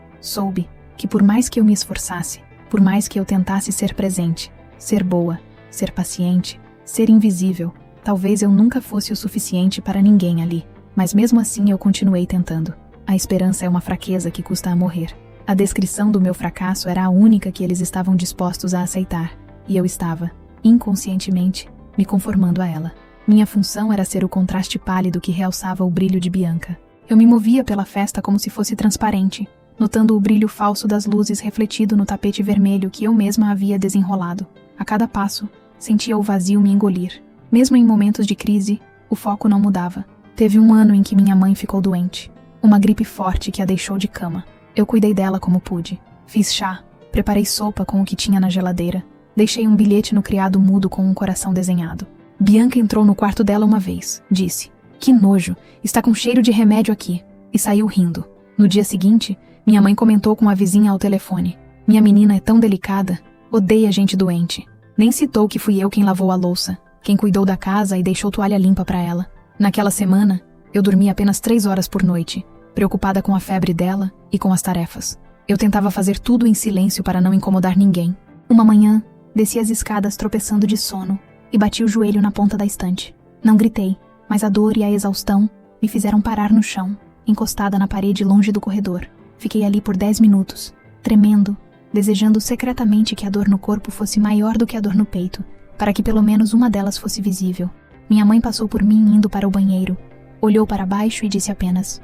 que por mais que eu me esforçasse, Por mais que eu tentasse ser presente, ser boa, ser paciente, ser invisível, talvez eu nunca fosse o suficiente para ninguém ali. Mas mesmo assim eu continuei tentando. A esperança é uma fraqueza que custa a morrer. A descrição do meu fracasso era a única que eles estavam dispostos a aceitar, e eu estava, inconscientemente, me conformando a ela. Minha função era ser o contraste pálido que realçava o brilho de Bianca. Eu me movia pela festa como se fosse transparente, notando o brilho falso das luzes refletido no tapete vermelho que eu mesma havia desenrolado. A cada passo, sentia o vazio me engolir. Mesmo em momentos de crise, o foco não mudava. Teve um ano em que minha mãe ficou doente. Uma gripe forte que a deixou de cama. Eu cuidei dela como pude. Fiz chá, preparei sopa com o que tinha na geladeira. Deixei um bilhete no criado mudo com um coração desenhado. Bianca entrou no quarto dela uma vez. Disse: "Que nojo, está com cheiro de remédio aqui." E saiu rindo. No dia seguinte, minha mãe comentou com a vizinha ao telefone: "Minha menina é tão delicada, odeia gente doente." Nem citou que fui eu quem lavou a louça, quem cuidou da casa e deixou toalha limpa para ela. Naquela semana, eu dormi apenas 3 horas por noite, preocupada com a febre dela e com as tarefas. Eu tentava fazer tudo em silêncio para não incomodar ninguém. Uma manhã, desci as escadas tropeçando de sono e bati o joelho na ponta da estante. Não gritei, mas a dor e a exaustão me fizeram parar no chão, encostada na parede longe do corredor. Fiquei ali por 10 minutos, tremendo, desejando secretamente que a dor no corpo fosse maior do que a dor no peito, para que pelo menos uma delas fosse visível. Minha mãe passou por mim indo para o banheiro, olhou para baixo e disse apenas: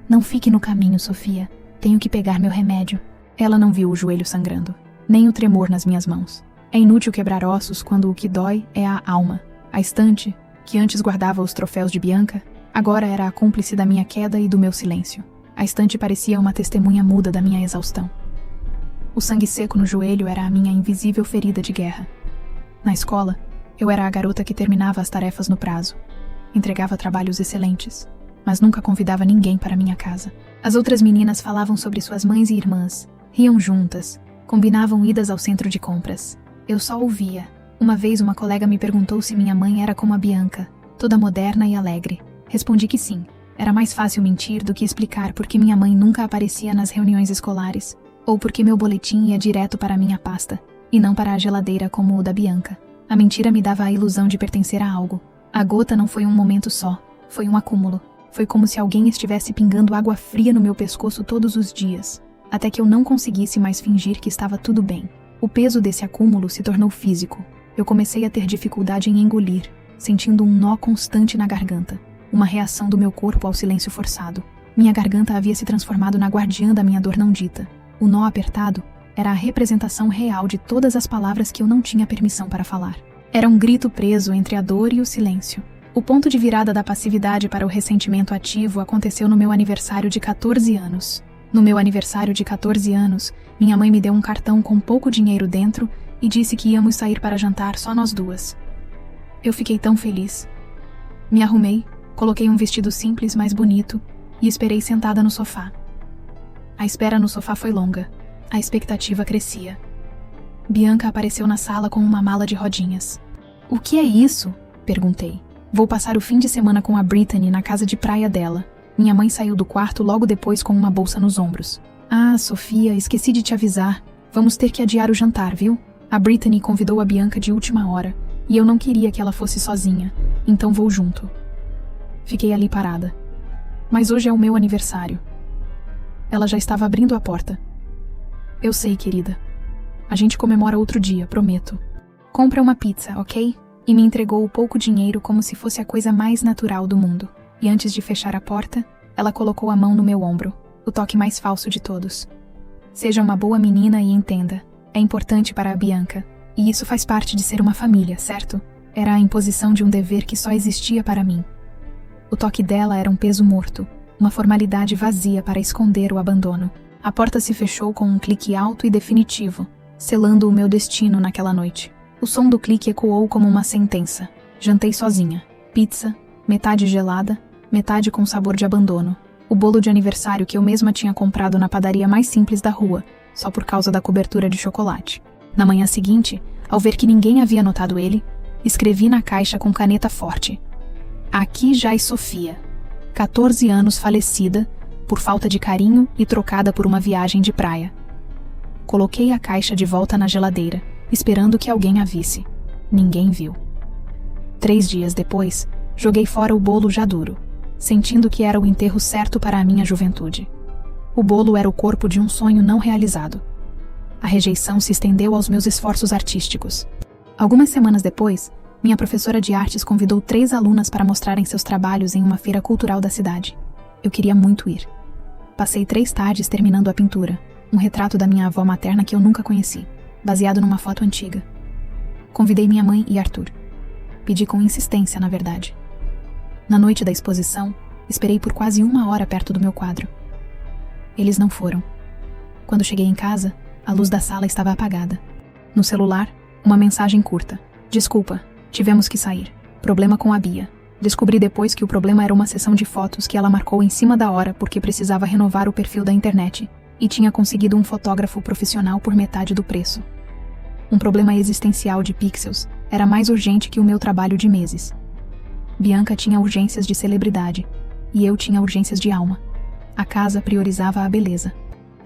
"Não fique no caminho, Sofia. Tenho que pegar meu remédio." Ela não viu o joelho sangrando, nem o tremor nas minhas mãos. É inútil quebrar ossos quando o que dói é a alma. A estante, que antes guardava os troféus de Bianca, agora era a cúmplice da minha queda e do meu silêncio. A estante parecia uma testemunha muda da minha exaustão. O sangue seco no joelho era a minha invisível ferida de guerra. Na escola, eu era a garota que terminava as tarefas no prazo. Entregava trabalhos excelentes, mas nunca convidava ninguém para minha casa. As outras meninas falavam sobre suas mães e irmãs, riam juntas, combinavam idas ao centro de compras. Eu só ouvia. Uma vez uma colega me perguntou se minha mãe era como a Bianca, toda moderna e alegre. Respondi que sim. Era mais fácil mentir do que explicar por que minha mãe nunca aparecia nas reuniões escolares, ou porque meu boletim ia direto para a minha pasta, e não para a geladeira como o da Bianca. A mentira me dava a ilusão de pertencer a algo. A gota não foi um momento só, foi um acúmulo. Foi como se alguém estivesse pingando água fria no meu pescoço todos os dias, até que eu não conseguisse mais fingir que estava tudo bem. O peso desse acúmulo se tornou físico. Eu comecei a ter dificuldade em engolir, sentindo um nó constante na garganta, uma reação do meu corpo ao silêncio forçado. Minha garganta havia se transformado na guardiã da minha dor não dita. O nó apertado era a representação real de todas as palavras que eu não tinha permissão para falar. Era um grito preso entre a dor e o silêncio. O ponto de virada da passividade para o ressentimento ativo aconteceu no meu aniversário de 14 anos. No meu aniversário de 14 anos, minha mãe me deu um cartão com pouco dinheiro dentro e disse que íamos sair para jantar só nós duas. Eu fiquei tão feliz. Me arrumei, coloquei um vestido simples, mas bonito, e esperei sentada no sofá. A espera no sofá foi longa. A expectativa crescia. Bianca apareceu na sala com uma mala de rodinhas. "O que é isso?" perguntei. "Vou passar o fim de semana com a Brittany na casa de praia dela." Minha mãe saiu do quarto logo depois com uma bolsa nos ombros. "Ah, Sofia, esqueci de te avisar. Vamos ter que adiar o jantar, viu? A Brittany convidou a Bianca de última hora, e eu não queria que ela fosse sozinha, então vou junto." Fiquei ali parada. "Mas hoje é o meu aniversário." Ela já estava abrindo a porta. "Eu sei, querida. A gente comemora outro dia, prometo. Compra uma pizza, ok?" E me entregou o pouco dinheiro como se fosse a coisa mais natural do mundo. E antes de fechar a porta, ela colocou a mão no meu ombro, o toque mais falso de todos. "Seja uma boa menina e entenda. É importante para a Bianca. E isso faz parte de ser uma família, certo?" Era a imposição de um dever que só existia para mim. O toque dela era um peso morto, uma formalidade vazia para esconder o abandono. A porta se fechou com um clique alto e definitivo, selando o meu destino naquela noite. O som do clique ecoou como uma sentença. Jantei sozinha. Pizza, metade gelada, metade com sabor de abandono. O bolo de aniversário que eu mesma tinha comprado na padaria mais simples da rua, só por causa da cobertura de chocolate. Na manhã seguinte, ao ver que ninguém havia notado ele, escrevi na caixa com caneta forte: "Aqui jaz Sofia, 14 anos falecida, por falta de carinho e trocada por uma viagem de praia." Coloquei a caixa de volta na geladeira, esperando que alguém a visse. Ninguém viu. 3 dias depois, joguei fora o bolo já duro, sentindo que era o enterro certo para a minha juventude. O bolo era o corpo de um sonho não realizado. A rejeição se estendeu aos meus esforços artísticos. Algumas semanas depois, minha professora de artes convidou 3 alunas para mostrarem seus trabalhos em uma feira cultural da cidade. Eu queria muito ir. Passei 3 tardes terminando a pintura, um retrato da minha avó materna que eu nunca conheci, baseado numa foto antiga. Convidei minha mãe e Arthur. Pedi com insistência, na verdade. Na noite da exposição, esperei por quase 1 hora perto do meu quadro. Eles não foram. Quando cheguei em casa, a luz da sala estava apagada. No celular, uma mensagem curta. Desculpa, tivemos que sair. Problema com a Bia. Descobri depois que o problema era uma sessão de fotos que ela marcou em cima da hora porque precisava renovar o perfil da internet e tinha conseguido um fotógrafo profissional por metade do preço. Um problema existencial de pixels era mais urgente que o meu trabalho de meses. Bianca tinha urgências de celebridade e eu tinha urgências de alma. A casa priorizava a beleza.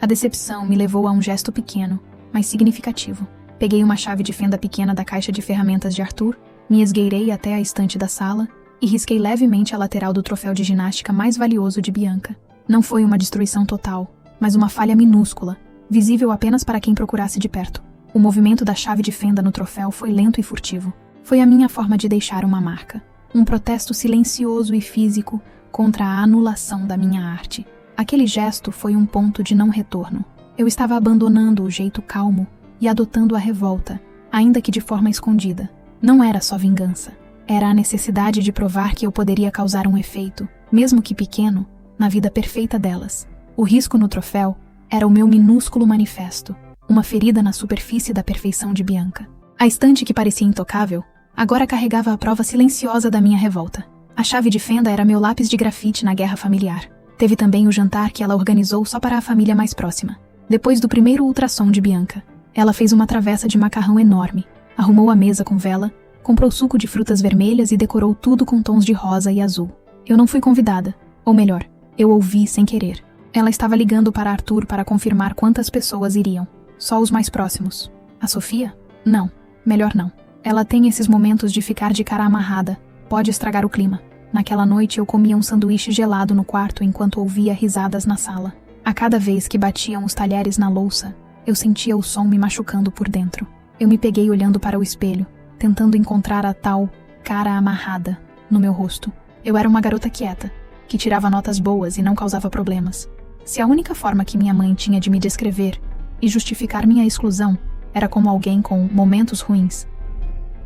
A decepção me levou a um gesto pequeno, mas significativo. Peguei uma chave de fenda pequena da caixa de ferramentas de Arthur, me esgueirei até a estante da sala e risquei levemente a lateral do troféu de ginástica mais valioso de Bianca. Não foi uma destruição total, mas uma falha minúscula, visível apenas para quem procurasse de perto. O movimento da chave de fenda no troféu foi lento e furtivo. Foi a minha forma de deixar uma marca. Um protesto silencioso e físico contra a anulação da minha arte. Aquele gesto foi um ponto de não retorno. Eu estava abandonando o jeito calmo e adotando a revolta, ainda que de forma escondida. Não era só vingança. Era a necessidade de provar que eu poderia causar um efeito, mesmo que pequeno, na vida perfeita delas. O risco no troféu era o meu minúsculo manifesto, uma ferida na superfície da perfeição de Bianca. A estante que parecia intocável, agora carregava a prova silenciosa da minha revolta. A chave de fenda era meu lápis de grafite na guerra familiar. Teve também o jantar que ela organizou só para a família mais próxima. Depois do primeiro ultrassom de Bianca, ela fez uma travessa de macarrão enorme, arrumou a mesa com vela, comprou suco de frutas vermelhas e decorou tudo com tons de rosa e azul. Eu não fui convidada, ou melhor, eu ouvi sem querer. Ela estava ligando para Arthur para confirmar quantas pessoas iriam. Só os mais próximos. A Sofia? Não, melhor não. Ela tem esses momentos de ficar de cara amarrada. Pode estragar o clima. Naquela noite eu comia um sanduíche gelado no quarto enquanto ouvia risadas na sala. A cada vez que batiam os talheres na louça, eu sentia o som me machucando por dentro. Eu me peguei olhando para o espelho, tentando encontrar a tal cara amarrada no meu rosto. Eu era uma garota quieta, que tirava notas boas e não causava problemas. Se a única forma que minha mãe tinha de me descrever e justificar minha exclusão era como alguém com momentos ruins,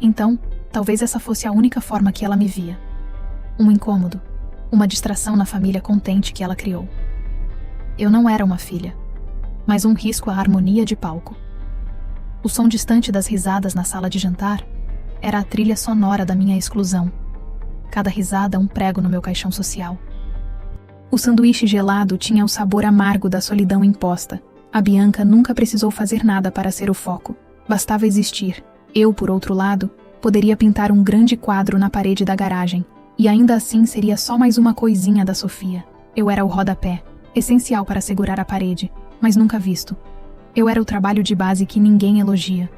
então, talvez essa fosse a única forma que ela me via. Um incômodo, uma distração na família contente que ela criou. Eu não era uma filha, mas um risco à harmonia de palco. O som distante das risadas na sala de jantar era a trilha sonora da minha exclusão. Cada risada um prego no meu caixão social. O sanduíche gelado tinha o sabor amargo da solidão imposta. A Bianca nunca precisou fazer nada para ser o foco. Bastava existir. Eu, por outro lado, poderia pintar um grande quadro na parede da garagem, e ainda assim seria só mais uma coisinha da Sofia. Eu era o rodapé, essencial para segurar a parede, mas nunca visto. Eu era o trabalho de base que ninguém elogia.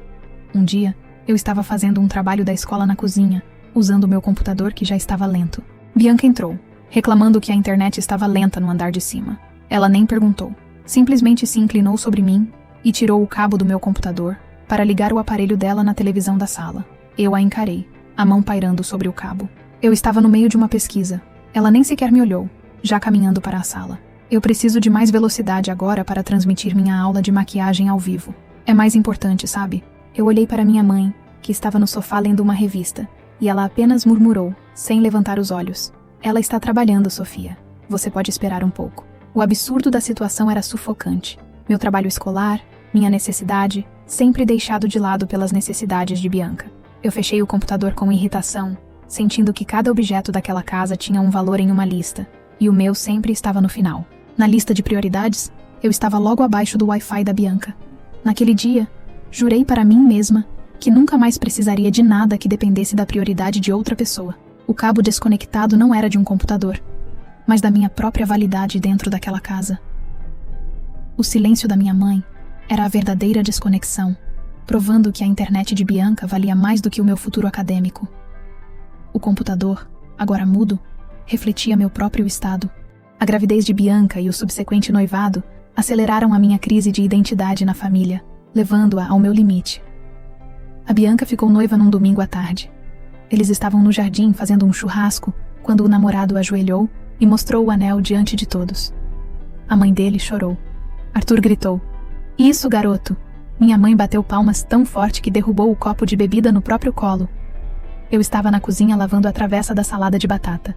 Um dia, eu estava fazendo um trabalho da escola na cozinha, usando o meu computador que já estava lento. Bianca entrou, reclamando que a internet estava lenta no andar de cima. Ela nem perguntou. Simplesmente se inclinou sobre mim e tirou o cabo do meu computador para ligar o aparelho dela na televisão da sala. Eu a encarei, a mão pairando sobre o cabo. Eu estava no meio de uma pesquisa. Ela nem sequer me olhou, já caminhando para a sala. Eu preciso de mais velocidade agora para transmitir minha aula de maquiagem ao vivo. É mais importante, sabe? Eu olhei para minha mãe, que estava no sofá lendo uma revista, e ela apenas murmurou, sem levantar os olhos. Ela está trabalhando, Sofia. Você pode esperar um pouco. O absurdo da situação era sufocante. Meu trabalho escolar, minha necessidade, sempre deixado de lado pelas necessidades de Bianca. Eu fechei o computador com irritação, sentindo que cada objeto daquela casa tinha um valor em uma lista, e o meu sempre estava no final. Na lista de prioridades, eu estava logo abaixo do Wi-Fi da Bianca. Naquele dia, jurei para mim mesma que nunca mais precisaria de nada que dependesse da prioridade de outra pessoa. O cabo desconectado não era de um computador, mas da minha própria validade dentro daquela casa. O silêncio da minha mãe Era a verdadeira desconexão, provando que a internet de Bianca valia mais do que o meu futuro acadêmico. O computador, agora mudo, refletia meu próprio estado. A gravidez de Bianca e o subsequente noivado aceleraram a minha crise de identidade na família, levando-a ao meu limite. A Bianca ficou noiva num domingo à tarde. Eles estavam no jardim fazendo um churrasco quando o namorado ajoelhou e mostrou o anel diante de todos. A mãe dele chorou. Arthur gritou: "Isso, garoto!" Minha mãe bateu palmas tão forte que derrubou o copo de bebida no próprio colo. Eu estava na cozinha lavando a travessa da salada de batata.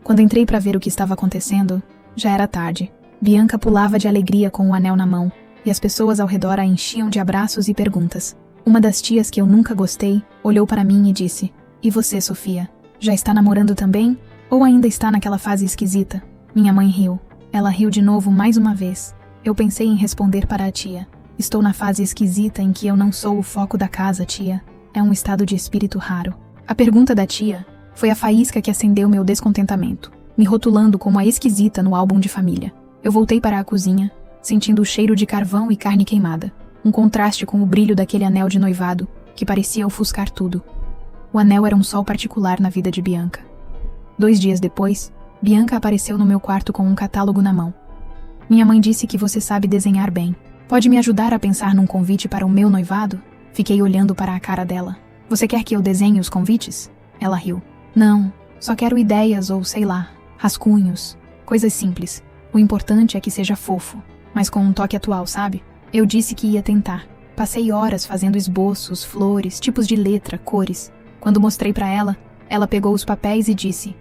Quando entrei para ver o que estava acontecendo, já era tarde. Bianca pulava de alegria com o anel na mão, e as pessoas ao redor a enchiam de abraços e perguntas. Uma das tias que eu nunca gostei olhou para mim e disse: "E você, Sofia? Já está namorando também? Ou ainda está naquela fase esquisita?" Minha mãe riu. Ela riu de novo mais uma vez. Eu pensei em responder para a tia: "Estou na fase esquisita em que eu não sou o foco da casa, tia. É um estado de espírito raro." A pergunta da tia foi a faísca que acendeu meu descontentamento, me rotulando como a esquisita no álbum de família. Eu voltei para a cozinha, sentindo o cheiro de carvão e carne queimada, um contraste com o brilho daquele anel de noivado, que parecia ofuscar tudo. O anel era um sol particular na vida de Bianca. 2 dias depois, Bianca apareceu no meu quarto com um catálogo na mão. "Minha mãe disse que você sabe desenhar bem. Pode me ajudar a pensar num convite para o meu noivado?" Fiquei olhando para a cara dela. "Você quer que eu desenhe os convites?" Ela riu. "Não, só quero ideias ou, sei lá, rascunhos. Coisas simples. O importante é que seja fofo, mas com um toque atual, sabe?" Eu disse que ia tentar. Passei horas fazendo esboços, flores, tipos de letra, cores. Quando mostrei pra ela, ela pegou os papéis e disse: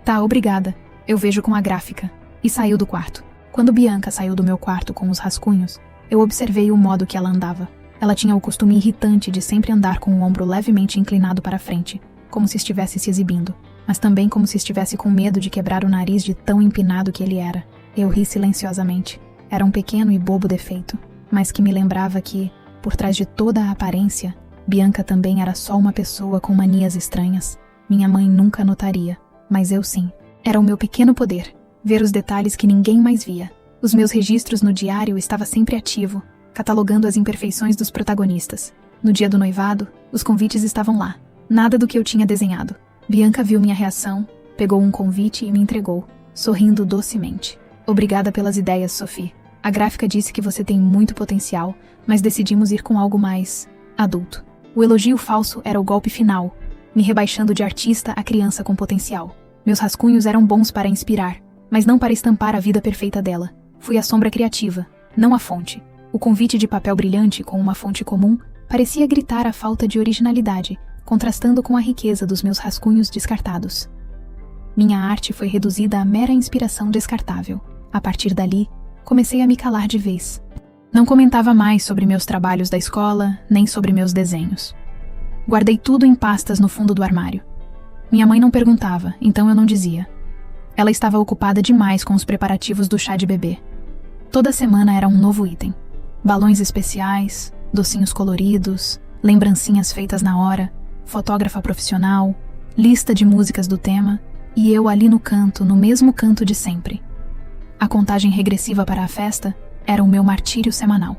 Tá, obrigada. Eu vejo com a gráfica." E saiu do quarto. Quando Bianca saiu do meu quarto com os rascunhos, eu observei o modo que ela andava. Ela tinha o costume irritante de sempre andar com o ombro levemente inclinado para frente, como se estivesse se exibindo, mas também como se estivesse com medo de quebrar o nariz de tão empinado que ele era. Eu ri silenciosamente. Era um pequeno e bobo defeito, mas que me lembrava que, por trás de toda a aparência, Bianca também era só uma pessoa com manias estranhas. Minha mãe nunca notaria, mas eu sim. Era o meu pequeno poder, ver os detalhes que ninguém mais via. Os meus registros no diário estava sempre ativo, catalogando as imperfeições dos protagonistas. No dia do noivado, os convites estavam lá. Nada do que eu tinha desenhado. Bianca viu minha reação, pegou um convite e me entregou, sorrindo docemente. "Obrigada pelas ideias, Sophie. A gráfica disse que você tem muito potencial, mas decidimos ir com algo mais adulto." O elogio falso era o golpe final, me rebaixando de artista a criança com potencial. Meus rascunhos eram bons para inspirar, mas não para estampar a vida perfeita dela. Fui a sombra criativa, não a fonte. O convite de papel brilhante com uma fonte comum parecia gritar a falta de originalidade, contrastando com a riqueza dos meus rascunhos descartados. Minha arte foi reduzida a mera inspiração descartável. A partir dali, comecei a me calar de vez. Não comentava mais sobre meus trabalhos da escola, nem sobre meus desenhos. Guardei tudo em pastas no fundo do armário. Minha mãe não perguntava, então eu não dizia. Ela estava ocupada demais com os preparativos do chá de bebê. Toda semana era um novo item. Balões especiais, docinhos coloridos, lembrancinhas feitas na hora, fotógrafa profissional, lista de músicas do tema, e eu ali no canto, no mesmo canto de sempre. A contagem regressiva para a festa era o meu martírio semanal.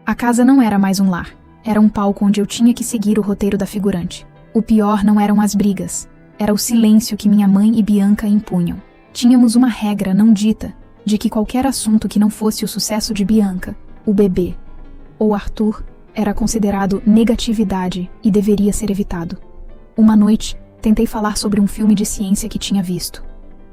A casa não era mais um lar, era um palco onde eu tinha que seguir o roteiro da figurante. O pior não eram as brigas, era o silêncio que minha mãe e Bianca impunham. Tínhamos uma regra não dita, de que qualquer assunto que não fosse o sucesso de Bianca, o bebê, ou Arthur, era considerado negatividade e deveria ser evitado. Uma noite, tentei falar sobre um filme de ciência que tinha visto.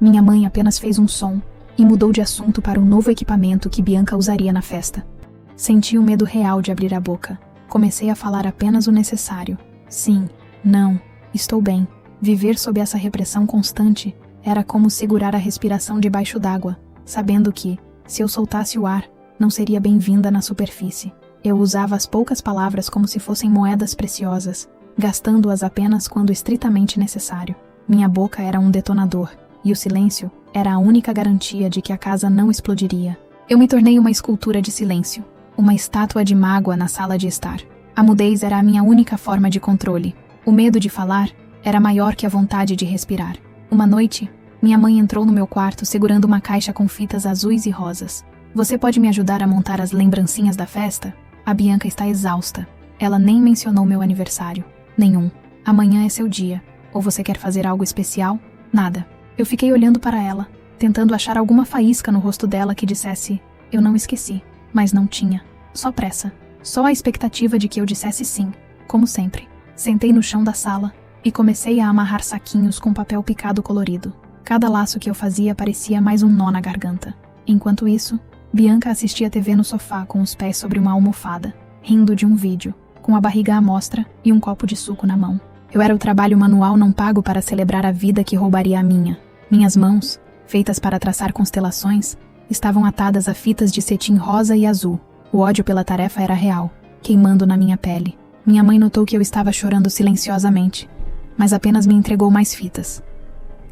Minha mãe apenas fez um som e mudou de assunto para o novo equipamento que Bianca usaria na festa. Senti o medo real de abrir a boca. Comecei a falar apenas o necessário. Sim, não, estou bem. Viver sob essa repressão constante era como segurar a respiração debaixo d'água, sabendo que, se eu soltasse o ar, não seria bem-vinda na superfície. Eu usava as poucas palavras como se fossem moedas preciosas, gastando-as apenas quando estritamente necessário. Minha boca era um detonador, e o silêncio era a única garantia de que a casa não explodiria. Eu me tornei uma escultura de silêncio, uma estátua de mágoa na sala de estar. A mudez era a minha única forma de controle. O medo de falar era maior que a vontade de respirar. Uma noite, minha mãe entrou no meu quarto segurando uma caixa com fitas azuis e rosas. Você pode me ajudar a montar as lembrancinhas da festa? A Bianca está exausta. Ela nem mencionou meu aniversário. Nenhum. Amanhã é seu dia. Ou você quer fazer algo especial? Nada. Eu fiquei olhando para ela, tentando achar alguma faísca no rosto dela que dissesse: eu não esqueci. Mas não tinha. Só pressa. Só a expectativa de que eu dissesse sim, como sempre. Sentei no chão da sala e comecei a amarrar saquinhos com papel picado colorido. Cada laço que eu fazia parecia mais um nó na garganta. Enquanto isso, Bianca assistia TV no sofá com os pés sobre uma almofada, rindo de um vídeo, com a barriga à mostra e um copo de suco na mão. Eu era o trabalho manual não pago para celebrar a vida que roubaria a minha. Minhas mãos, feitas para traçar constelações, estavam atadas a fitas de cetim rosa e azul. O ódio pela tarefa era real, queimando na minha pele. Minha mãe notou que eu estava chorando silenciosamente, mas apenas me entregou mais fitas.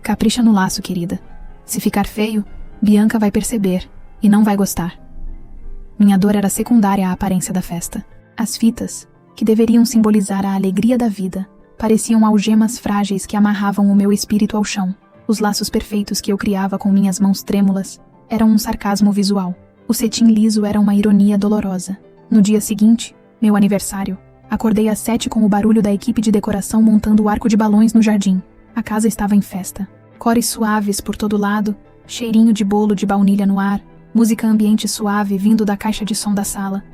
Capricha no laço, querida. Se ficar feio, Bianca vai perceber e não vai gostar. Minha dor era secundária à aparência da festa. As fitas, que deveriam simbolizar a alegria da vida, pareciam algemas frágeis que amarravam o meu espírito ao chão. Os laços perfeitos que eu criava com minhas mãos trêmulas eram um sarcasmo visual. O cetim liso era uma ironia dolorosa. No dia seguinte, meu aniversário, acordei às 7 com o barulho da equipe de decoração montando o arco de balões no jardim. A casa estava em festa. Cores suaves por todo lado, cheirinho de bolo de baunilha no ar, música ambiente suave vindo da caixa de som da sala.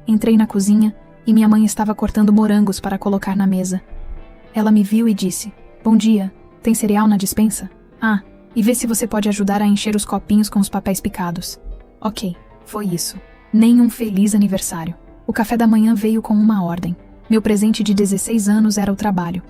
Entrei na cozinha e minha mãe estava cortando morangos para colocar na mesa. Ela me viu e disse: bom dia, tem cereal na despensa? Ah, e vê se você pode ajudar a encher os copinhos com os papéis picados. Ok, foi isso. Nem um feliz aniversário. O café da manhã veio com uma ordem. Meu presente de 16 anos era o trabalho.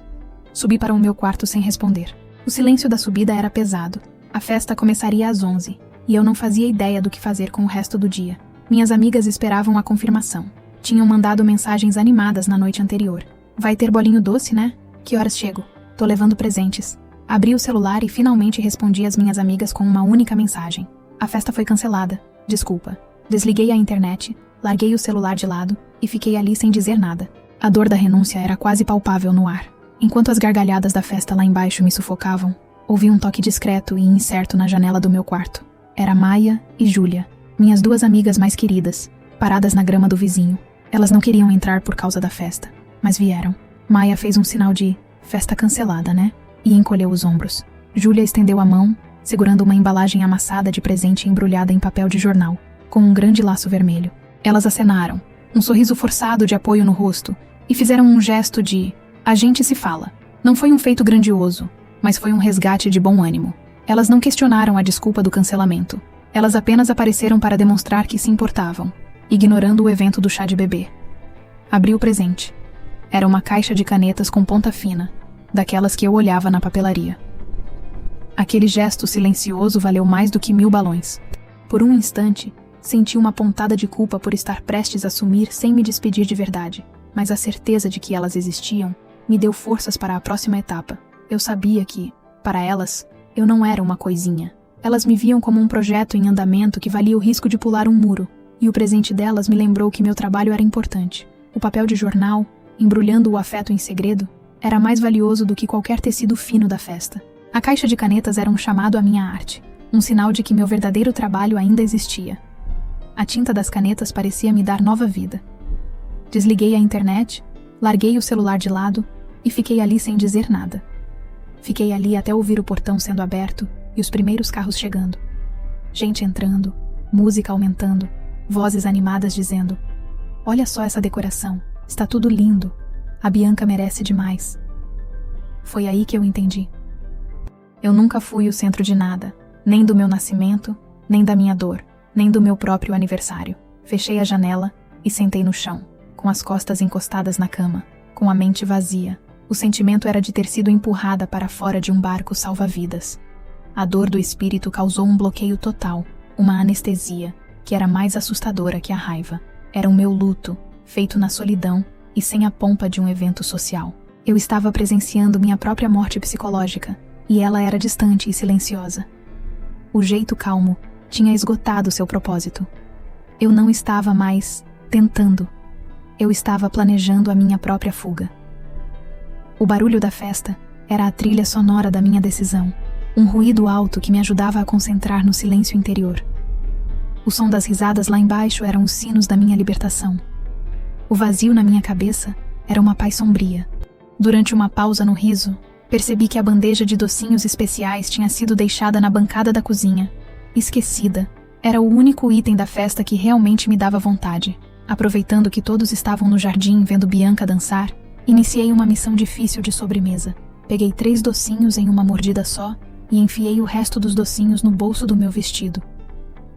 Subi para o meu quarto sem responder. O silêncio da subida era pesado. A festa começaria às 11, e eu não fazia ideia do que fazer com o resto do dia. Minhas amigas esperavam a confirmação. Tinham mandado mensagens animadas na noite anterior. Vai ter bolinho doce, né? Que horas chego? Tô levando presentes. Abri o celular e finalmente respondi às minhas amigas com uma única mensagem. A festa foi cancelada. Desculpa. Desliguei a internet, larguei o celular de lado e fiquei ali sem dizer nada. A dor da renúncia era quase palpável no ar. Enquanto as gargalhadas da festa lá embaixo me sufocavam, ouvi um toque discreto e incerto na janela do meu quarto. Era Maia e Júlia, minhas duas amigas mais queridas, paradas na grama do vizinho. Elas não queriam entrar por causa da festa, mas vieram. Maia fez um sinal de festa cancelada, né? E encolheu os ombros. Júlia estendeu a mão, segurando uma embalagem amassada de presente embrulhada em papel de jornal, com um grande laço vermelho. Elas acenaram, um sorriso forçado de apoio no rosto, e fizeram um gesto de a gente se fala. Não foi um feito grandioso, mas foi um resgate de bom ânimo. Elas não questionaram a desculpa do cancelamento. Elas apenas apareceram para demonstrar que se importavam, ignorando o evento do chá de bebê. Abri o presente. Era uma caixa de canetas com ponta fina, daquelas que eu olhava na papelaria. Aquele gesto silencioso valeu mais do que 1000 balões. Por um instante, senti uma pontada de culpa por estar prestes a sumir sem me despedir de verdade, mas a certeza de que elas existiam me deu forças para a próxima etapa. Eu sabia que, para elas, eu não era uma coisinha. Elas me viam como um projeto em andamento que valia o risco de pular um muro, e o presente delas me lembrou que meu trabalho era importante. O papel de jornal, embrulhando o afeto em segredo, era mais valioso do que qualquer tecido fino da festa. A caixa de canetas era um chamado à minha arte, um sinal de que meu verdadeiro trabalho ainda existia. A tinta das canetas parecia me dar nova vida. Desliguei a internet, larguei o celular de lado e fiquei ali sem dizer nada. Fiquei ali até ouvir o portão sendo aberto e os primeiros carros chegando. Gente entrando, música aumentando, vozes animadas dizendo: olha só essa decoração, está tudo lindo, a Bianca merece demais. Foi aí que eu entendi. Eu nunca fui o centro de nada, nem do meu nascimento, nem da minha dor, nem do meu próprio aniversário. Fechei a janela e sentei no chão, com as costas encostadas na cama, com a mente vazia. O sentimento era de ter sido empurrada para fora de um barco salva-vidas. A dor do espírito causou um bloqueio total, uma anestesia, que era mais assustadora que a raiva. Era o meu luto, feito na solidão e sem a pompa de um evento social. Eu estava presenciando minha própria morte psicológica, e ela era distante e silenciosa. O jeito calmo tinha esgotado seu propósito. Eu não estava mais tentando. Eu estava planejando a minha própria fuga. O barulho da festa era a trilha sonora da minha decisão, um ruído alto que me ajudava a concentrar no silêncio interior. O som das risadas lá embaixo eram os sinos da minha libertação. O vazio na minha cabeça era uma paz sombria. Durante uma pausa no riso, percebi que a bandeja de docinhos especiais tinha sido deixada na bancada da cozinha. Esquecida. Era o único item da festa que realmente me dava vontade. Aproveitando que todos estavam no jardim vendo Bianca dançar, iniciei uma missão difícil de sobremesa. Peguei 3 docinhos em uma mordida só e enfiei o resto dos docinhos no bolso do meu vestido.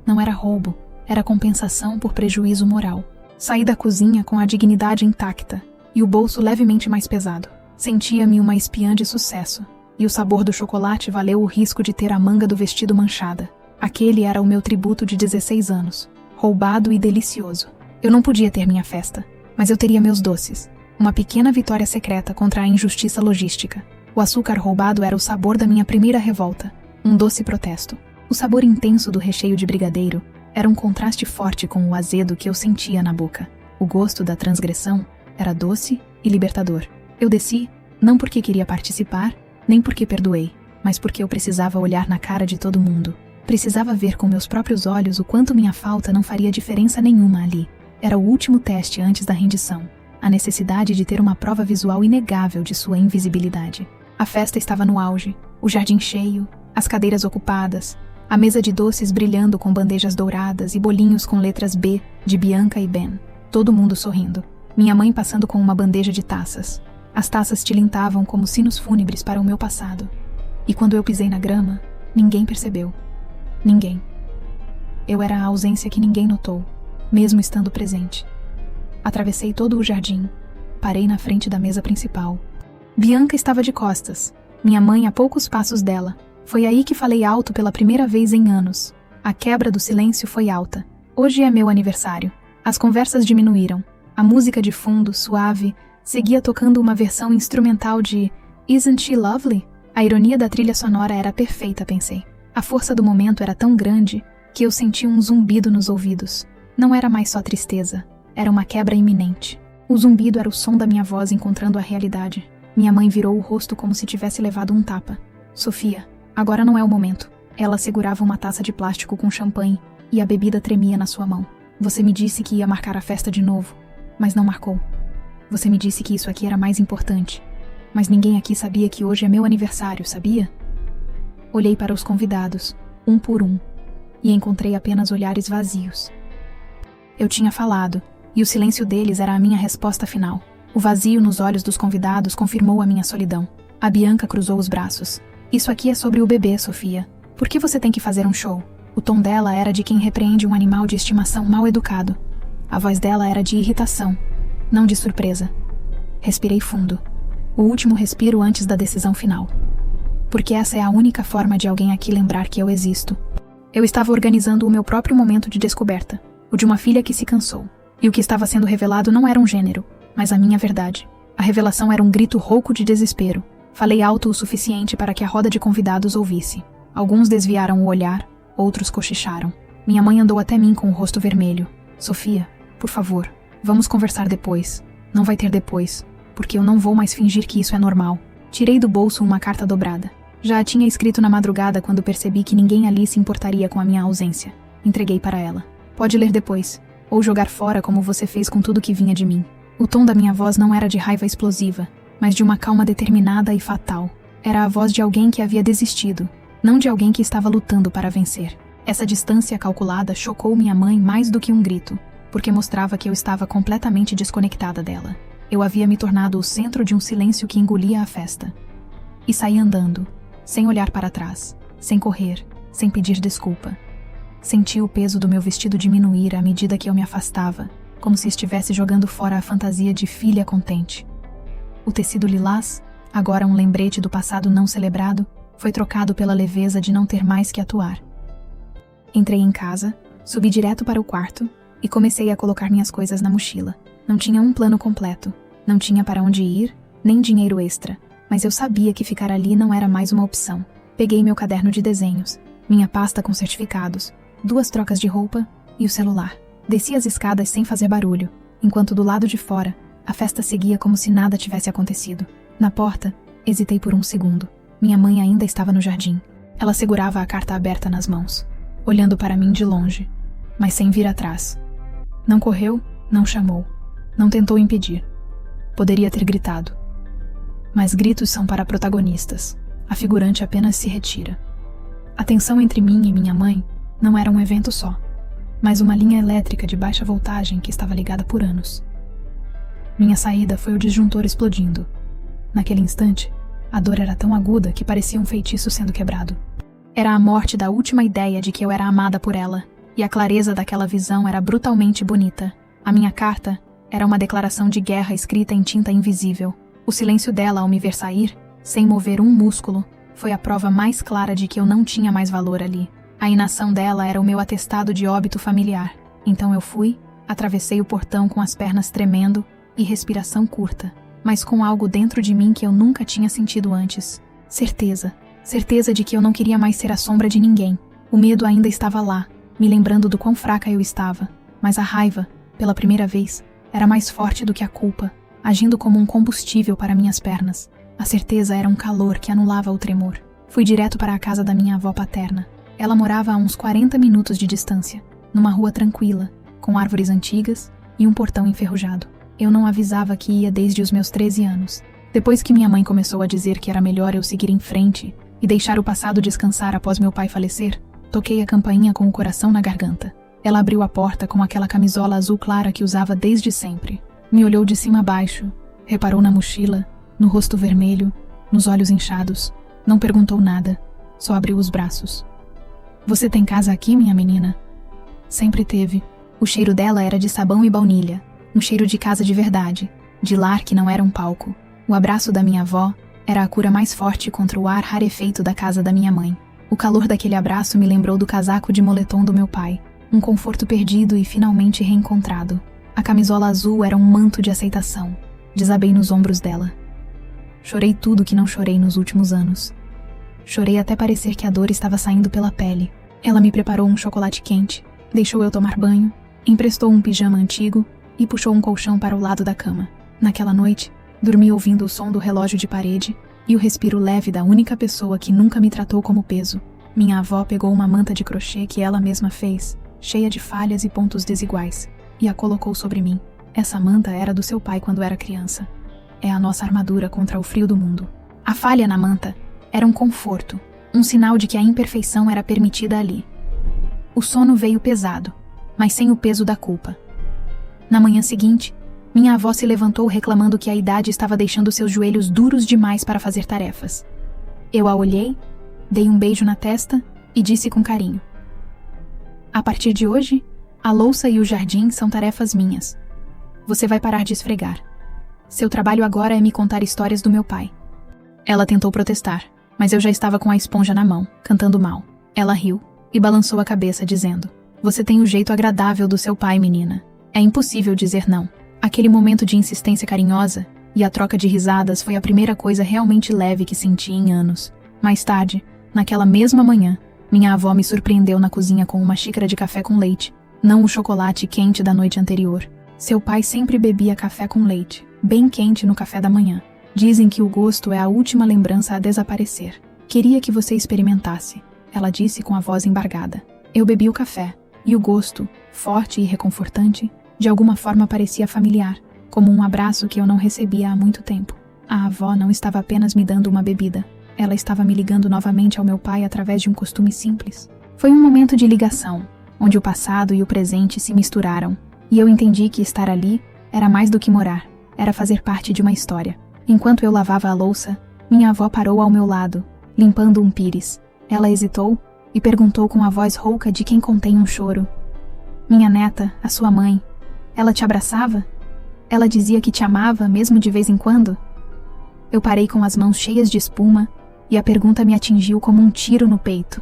Não era roubo, era compensação por prejuízo moral. Saí da cozinha com a dignidade intacta e o bolso levemente mais pesado. Sentia-me uma espiã de sucesso, e o sabor do chocolate valeu o risco de ter a manga do vestido manchada. Aquele era o meu tributo de 16 anos, roubado e delicioso. Eu não podia ter minha festa, mas eu teria meus doces. Uma pequena vitória secreta contra a injustiça logística. O açúcar roubado era o sabor da minha primeira revolta, um doce protesto. O sabor intenso do recheio de brigadeiro era um contraste forte com o azedo que eu sentia na boca. O gosto da transgressão era doce e libertador. Eu desci, não porque queria participar, nem porque perdoei, mas porque eu precisava olhar na cara de todo mundo. Precisava ver com meus próprios olhos o quanto minha falta não faria diferença nenhuma ali. Era o último teste antes da rendição. A necessidade de ter uma prova visual inegável de sua invisibilidade. A festa estava no auge, o jardim cheio, as cadeiras ocupadas, a mesa de doces brilhando com bandejas douradas e bolinhos com letras B de Bianca e Ben. Todo mundo sorrindo. Minha mãe passando com uma bandeja de taças. As taças tilintavam como sinos fúnebres para o meu passado. E quando eu pisei na grama, ninguém percebeu. Ninguém. Eu era a ausência que ninguém notou, mesmo estando presente. Atravessei todo o jardim, parei na frente da mesa principal. Bianca estava de costas, minha mãe a poucos passos dela. Foi aí que falei alto pela primeira vez em anos. A quebra do silêncio foi alta. Hoje é meu aniversário. As conversas diminuíram. A música de fundo, suave, seguia tocando uma versão instrumental de Isn't She Lovely? A ironia da trilha sonora era perfeita, pensei. A força do momento era tão grande que eu senti um zumbido nos ouvidos. Não era mais só tristeza, era uma quebra iminente. O zumbido era o som da minha voz encontrando a realidade. Minha mãe virou o rosto como se tivesse levado um tapa. Sofia, agora não é o momento. Ela segurava uma taça de plástico com champanhe e a bebida tremia na sua mão. Você me disse que ia marcar a festa de novo, mas não marcou. Você me disse que isso aqui era mais importante, mas ninguém aqui sabia que hoje é meu aniversário, sabia? Olhei para os convidados, um por um, e encontrei apenas olhares vazios. Eu tinha falado, e o silêncio deles era a minha resposta final. O vazio nos olhos dos convidados confirmou a minha solidão. A Bianca cruzou os braços. Isso aqui é sobre o bebê, Sofia. Por que você tem que fazer um show? O tom dela era de quem repreende um animal de estimação mal educado. A voz dela era de irritação, não de surpresa. Respirei fundo. O último respiro antes da decisão final. Porque essa é a única forma de alguém aqui lembrar que eu existo. Eu estava organizando o meu próprio momento de descoberta, o de uma filha que se cansou. E o que estava sendo revelado não era um gênero, mas a minha verdade. A revelação era um grito rouco de desespero. Falei alto o suficiente para que a roda de convidados ouvisse. Alguns desviaram o olhar, outros cochicharam. Minha mãe andou até mim com o rosto vermelho. Sofia, por favor, vamos conversar depois. Não vai ter depois, porque eu não vou mais fingir que isso é normal. Tirei do bolso uma carta dobrada. Já a tinha escrito na madrugada quando percebi que ninguém ali se importaria com a minha ausência. Entreguei para ela. Pode ler depois, ou jogar fora como você fez com tudo que vinha de mim. O tom da minha voz não era de raiva explosiva, mas de uma calma determinada e fatal. Era a voz de alguém que havia desistido, não de alguém que estava lutando para vencer. Essa distância calculada chocou minha mãe mais do que um grito, porque mostrava que eu estava completamente desconectada dela. Eu havia me tornado o centro de um silêncio que engolia a festa. E saí andando, sem olhar para trás, sem correr, sem pedir desculpa. Senti o peso do meu vestido diminuir à medida que eu me afastava, como se estivesse jogando fora a fantasia de filha contente. O tecido lilás, agora um lembrete do passado não celebrado, foi trocado pela leveza de não ter mais que atuar. Entrei em casa, subi direto para o quarto e comecei a colocar minhas coisas na mochila. Não tinha um plano completo, não tinha para onde ir, nem dinheiro extra, mas eu sabia que ficar ali não era mais uma opção. Peguei meu caderno de desenhos, minha pasta com certificados, 2 trocas de roupa e o celular. Desci as escadas sem fazer barulho, enquanto do lado de fora, a festa seguia como se nada tivesse acontecido. Na porta, hesitei por um segundo. Minha mãe ainda estava no jardim. Ela segurava a carta aberta nas mãos, olhando para mim de longe. mas sem vir atrás. Não correu, não chamou, não tentou impedir. Poderia ter gritado. Mas gritos são para protagonistas. A figurante apenas se retira. A tensão entre mim e minha mãe não era um evento só, mas uma linha elétrica de baixa voltagem que estava ligada por anos. Minha saída foi o disjuntor explodindo. Naquele instante, a dor era tão aguda que parecia um feitiço sendo quebrado. Era a morte da última ideia de que eu era amada por ela, e a clareza daquela visão era brutalmente bonita. A minha carta era uma declaração de guerra escrita em tinta invisível. O silêncio dela ao me ver sair, sem mover um músculo, foi a prova mais clara de que eu não tinha mais valor ali. A inação dela era o meu atestado de óbito familiar. Então eu fui, atravessei o portão com as pernas tremendo e respiração curta, mas com algo dentro de mim que eu nunca tinha sentido antes. Certeza de que eu não queria mais ser a sombra de ninguém. O medo ainda estava lá, me lembrando do quão fraca eu estava, mas a raiva, pela primeira vez, era mais forte do que a culpa, agindo como um combustível para minhas pernas. A certeza era um calor que anulava o tremor. Fui direto para a casa da minha avó paterna. Ela morava a uns 40 minutos de distância, numa rua tranquila, com árvores antigas e um portão enferrujado. Eu não avisava que ia desde os meus 13 anos. Depois que minha mãe começou a dizer que era melhor eu seguir em frente e deixar o passado descansar após meu pai falecer, toquei a campainha com o coração na garganta. Ela abriu a porta com aquela camisola azul clara que usava desde sempre. Me olhou de cima a baixo, reparou na mochila, no rosto vermelho, nos olhos inchados. Não perguntou nada, só abriu os braços. Você tem casa aqui, minha menina? Sempre teve. O cheiro dela era de sabão e baunilha, um cheiro de casa de verdade, de lar que não era um palco. O abraço da minha avó era a cura mais forte contra o ar rarefeito da casa da minha mãe. O calor daquele abraço me lembrou do casaco de moletom do meu pai, um conforto perdido e finalmente reencontrado. A camisola azul era um manto de aceitação. Desabei nos ombros dela. Chorei tudo que não chorei nos últimos anos. Chorei até parecer que a dor estava saindo pela pele. Ela me preparou um chocolate quente, deixou eu tomar banho, emprestou um pijama antigo e puxou um colchão para o lado da cama. Naquela noite, dormi ouvindo o som do relógio de parede e o respiro leve da única pessoa que nunca me tratou como peso. Minha avó pegou uma manta de crochê que ela mesma fez, cheia de falhas e pontos desiguais, e a colocou sobre mim. Essa manta era do seu pai quando era criança. É a nossa armadura contra o frio do mundo. A falha na manta era um conforto, um sinal de que a imperfeição era permitida ali. O sono veio pesado, mas sem o peso da culpa. Na manhã seguinte, minha avó se levantou reclamando que a idade estava deixando seus joelhos duros demais para fazer tarefas. Eu a olhei, dei um beijo na testa e disse com carinho: a partir de hoje, a louça e o jardim são tarefas minhas. Você vai parar de esfregar. Seu trabalho agora é me contar histórias do meu pai. Ela tentou protestar, mas eu já estava com a esponja na mão, cantando mal. Ela riu e balançou a cabeça, dizendo: você tem o jeito agradável do seu pai, menina. É impossível dizer não. Aquele momento de insistência carinhosa e a troca de risadas foi a primeira coisa realmente leve que senti em anos. Mais tarde, naquela mesma manhã, minha avó me surpreendeu na cozinha com uma xícara de café com leite, não o chocolate quente da noite anterior. Seu pai sempre bebia café com leite, bem quente no café da manhã. Dizem que o gosto é a última lembrança a desaparecer. Queria que você experimentasse, ela disse com a voz embargada. Eu bebi o café, e o gosto, forte e reconfortante, de alguma forma parecia familiar, como um abraço que eu não recebia há muito tempo. A avó não estava apenas me dando uma bebida, ela estava me ligando novamente ao meu pai através de um costume simples. Foi um momento de ligação, onde o passado e o presente se misturaram, e eu entendi que estar ali era mais do que morar, era fazer parte de uma história. Enquanto eu lavava a louça, minha avó parou ao meu lado, limpando um pires. Ela hesitou e perguntou com a voz rouca de quem contém um choro: minha neta, a sua mãe, ela te abraçava? Ela dizia que te amava, mesmo de vez em quando? Eu parei com as mãos cheias de espuma e a pergunta me atingiu como um tiro no peito.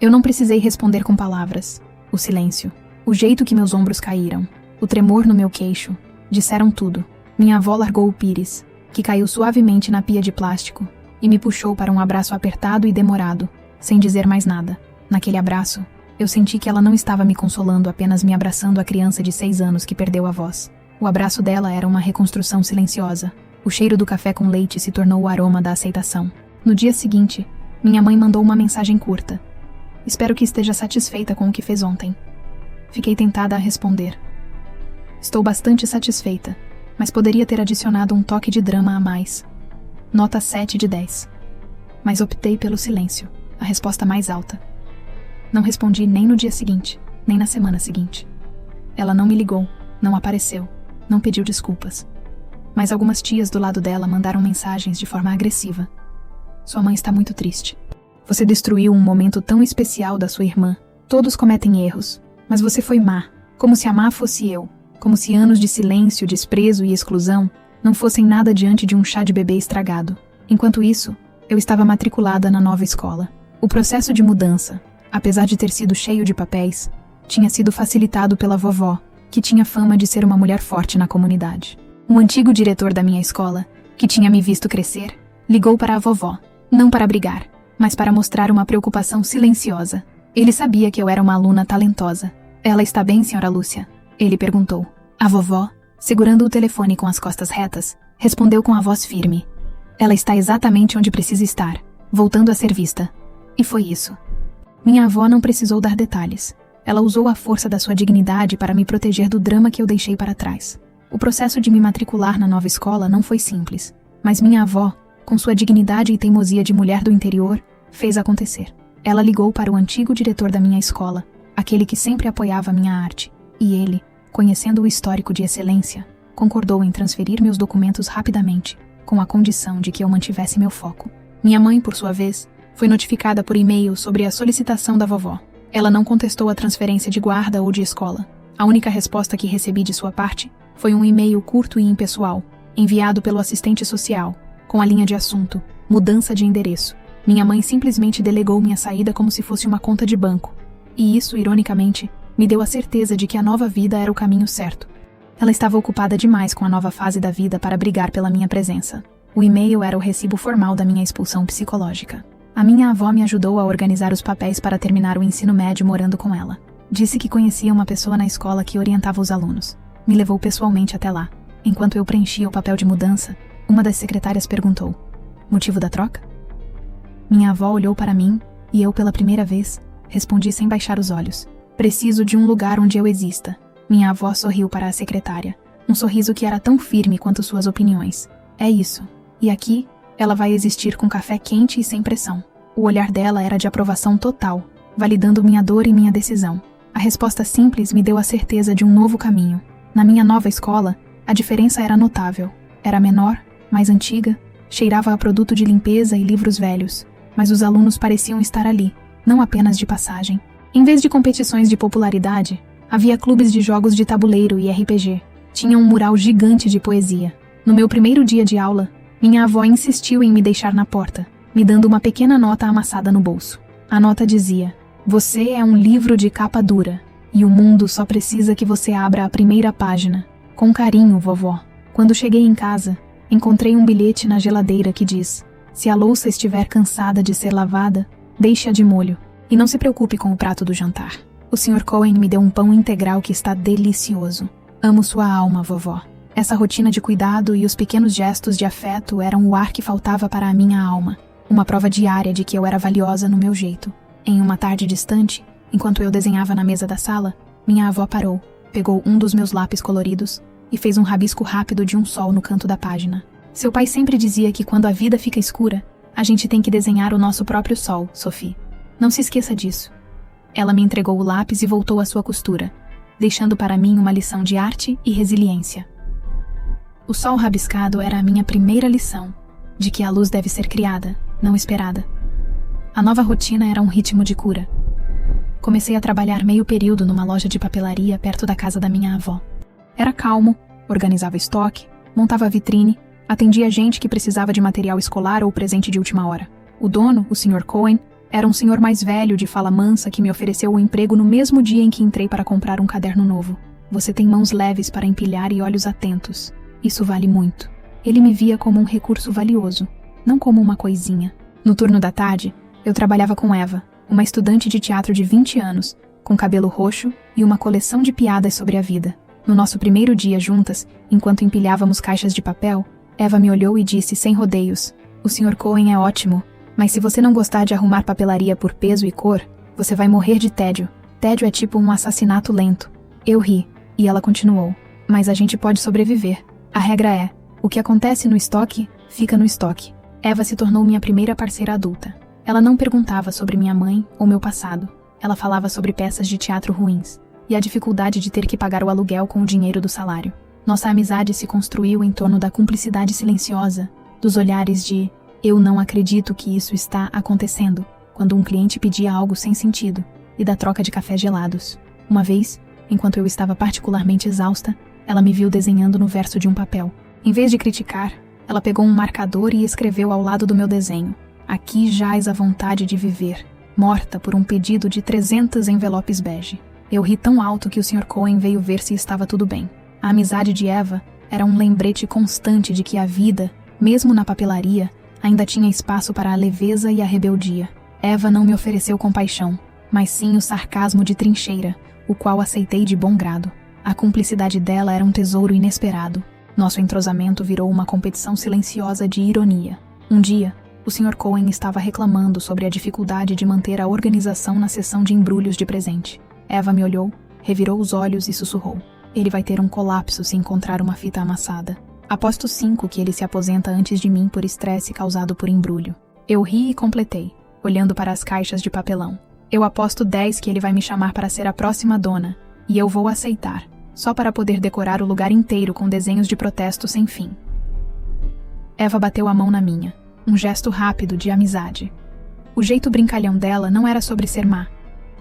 Eu não precisei responder com palavras. O silêncio, o jeito que meus ombros caíram, o tremor no meu queixo, disseram tudo. Minha avó largou o pires, que caiu suavemente na pia de plástico, e me puxou para um abraço apertado e demorado, sem dizer mais nada. Naquele abraço, eu senti que ela não estava me consolando, apenas me abraçando a criança de 6 anos que perdeu a voz. O abraço dela era uma reconstrução silenciosa. O cheiro do café com leite se tornou o aroma da aceitação. No dia seguinte, minha mãe mandou uma mensagem curta. Espero que esteja satisfeita com o que fez ontem. Fiquei tentada a responder. Estou bastante satisfeita, mas poderia ter adicionado um toque de drama a mais. Nota 7 de 10. Mas optei pelo silêncio, a resposta mais alta. Não respondi nem no dia seguinte, nem na semana seguinte. Ela não me ligou, não apareceu, não pediu desculpas. Mas algumas tias do lado dela mandaram mensagens de forma agressiva. Sua mãe está muito triste. Você destruiu um momento tão especial da sua irmã. Todos cometem erros, mas você foi má, como se a má fosse eu, como se anos de silêncio, desprezo e exclusão não fossem nada diante de um chá de bebê estragado. Enquanto isso, eu estava matriculada na nova escola. O processo de mudança, apesar de ter sido cheio de papéis, tinha sido facilitado pela vovó, que tinha fama de ser uma mulher forte na comunidade. Um antigo diretor da minha escola, que tinha me visto crescer, ligou para a vovó, não para brigar, mas para mostrar uma preocupação silenciosa. Ele sabia que eu era uma aluna talentosa. Ela está bem, senhora Lúcia? Ele perguntou. A vovó, segurando o telefone com as costas retas, respondeu com a voz firme. Ela está exatamente onde precisa estar, voltando a ser vista. E foi isso. Minha avó não precisou dar detalhes. Ela usou a força da sua dignidade para me proteger do drama que eu deixei para trás. O processo de me matricular na nova escola não foi simples, mas minha avó, com sua dignidade e teimosia de mulher do interior, fez acontecer. Ela ligou para o antigo diretor da minha escola, aquele que sempre apoiava minha arte, e ele, conhecendo o histórico de excelência, concordou em transferir meus documentos rapidamente, com a condição de que eu mantivesse meu foco. Minha mãe, por sua vez, foi notificada por e-mail sobre a solicitação da vovó. Ela não contestou a transferência de guarda ou de escola. A única resposta que recebi de sua parte foi um e-mail curto e impessoal, enviado pelo assistente social, com a linha de assunto, mudança de endereço. Minha mãe simplesmente delegou minha saída como se fosse uma conta de banco. E isso, ironicamente, me deu a certeza de que a nova vida era o caminho certo. Ela estava ocupada demais com a nova fase da vida para brigar pela minha presença. O e-mail era o recibo formal da minha expulsão psicológica. A minha avó me ajudou a organizar os papéis para terminar o ensino médio morando com ela. Disse que conhecia uma pessoa na escola que orientava os alunos. Me levou pessoalmente até lá. Enquanto eu preenchia o papel de mudança, uma das secretárias perguntou: motivo da troca? Minha avó olhou para mim, e eu, pela primeira vez, respondi sem baixar os olhos. Preciso de um lugar onde eu exista. Minha avó sorriu para a secretária. Um sorriso que era tão firme quanto suas opiniões. É isso. E aqui, ela vai existir com café quente e sem pressão. O olhar dela era de aprovação total, validando minha dor e minha decisão. A resposta simples me deu a certeza de um novo caminho. Na minha nova escola, a diferença era notável. Era menor, mais antiga, cheirava a produto de limpeza e livros velhos. Mas os alunos pareciam estar ali, não apenas de passagem. Em vez de competições de popularidade, havia clubes de jogos de tabuleiro e RPG. Tinha um mural gigante de poesia. No meu primeiro dia de aula, minha avó insistiu em me deixar na porta, me dando uma pequena nota amassada no bolso. A nota dizia: você é um livro de capa dura, e o mundo só precisa que você abra a primeira página. Com carinho, vovó. Quando cheguei em casa, encontrei um bilhete na geladeira que diz: se a louça estiver cansada de ser lavada, deixe-a de molho. E não se preocupe com o prato do jantar. O Sr. Cohen me deu um pão integral que está delicioso. Amo sua alma, vovó. Essa rotina de cuidado e os pequenos gestos de afeto eram o ar que faltava para a minha alma. Uma prova diária de que eu era valiosa no meu jeito. Em uma tarde distante, enquanto eu desenhava na mesa da sala, minha avó parou, pegou um dos meus lápis coloridos e fez um rabisco rápido de um sol no canto da página. Seu pai sempre dizia que quando a vida fica escura, a gente tem que desenhar o nosso próprio sol, Sophie. Não se esqueça disso. Ela me entregou o lápis e voltou à sua costura, deixando para mim uma lição de arte e resiliência. O sol rabiscado era a minha primeira lição, de que a luz deve ser criada, não esperada. A nova rotina era um ritmo de cura. Comecei a trabalhar meio período numa loja de papelaria perto da casa da minha avó. Era calmo, organizava estoque, montava vitrine, atendia gente que precisava de material escolar ou presente de última hora. O dono, o Sr. Cohen, era um senhor mais velho de fala mansa que me ofereceu o emprego no mesmo dia em que entrei para comprar um caderno novo. Você tem mãos leves para empilhar e olhos atentos. Isso vale muito. Ele me via como um recurso valioso, não como uma coisinha. No turno da tarde, eu trabalhava com Eva, uma estudante de teatro de 20 anos, com cabelo roxo e uma coleção de piadas sobre a vida. No nosso primeiro dia juntas, enquanto empilhávamos caixas de papel, Eva me olhou e disse sem rodeios: o Sr. Cohen é ótimo, mas se você não gostar de arrumar papelaria por peso e cor, você vai morrer de tédio. Tédio é tipo um assassinato lento. Eu ri, e ela continuou. Mas a gente pode sobreviver. A regra é, o que acontece no estoque, fica no estoque. Eva se tornou minha primeira parceira adulta. Ela não perguntava sobre minha mãe ou meu passado. Ela falava sobre peças de teatro ruins e a dificuldade de ter que pagar o aluguel com o dinheiro do salário. Nossa amizade se construiu em torno da cumplicidade silenciosa, dos olhares de "eu não acredito que isso está acontecendo", quando um cliente pedia algo sem sentido, e da troca de cafés gelados. Uma vez, enquanto eu estava particularmente exausta, ela me viu desenhando no verso de um papel. Em vez de criticar, ela pegou um marcador e escreveu ao lado do meu desenho: "Aqui jaz a vontade de viver", morta por um pedido de 300 envelopes bege. Eu ri tão alto que o Sr. Cohen veio ver se estava tudo bem. A amizade de Eva era um lembrete constante de que a vida, mesmo na papelaria, ainda tinha espaço para a leveza e a rebeldia. Eva não me ofereceu compaixão, mas sim o sarcasmo de trincheira, o qual aceitei de bom grado. A cumplicidade dela era um tesouro inesperado. Nosso entrosamento virou uma competição silenciosa de ironia. Um dia, o Sr. Cohen estava reclamando sobre a dificuldade de manter a organização na seção de embrulhos de presente. Eva me olhou, revirou os olhos e sussurrou: "Ele vai ter um colapso se encontrar uma fita amassada. Aposto 5 que ele se aposenta antes de mim por estresse causado por embrulho." Eu ri e completei, olhando para as caixas de papelão. "Eu aposto 10 que ele vai me chamar para ser a próxima dona, e eu vou aceitar, só para poder decorar o lugar inteiro com desenhos de protesto sem fim." Eva bateu a mão na minha, um gesto rápido de amizade. O jeito brincalhão dela não era sobre ser má,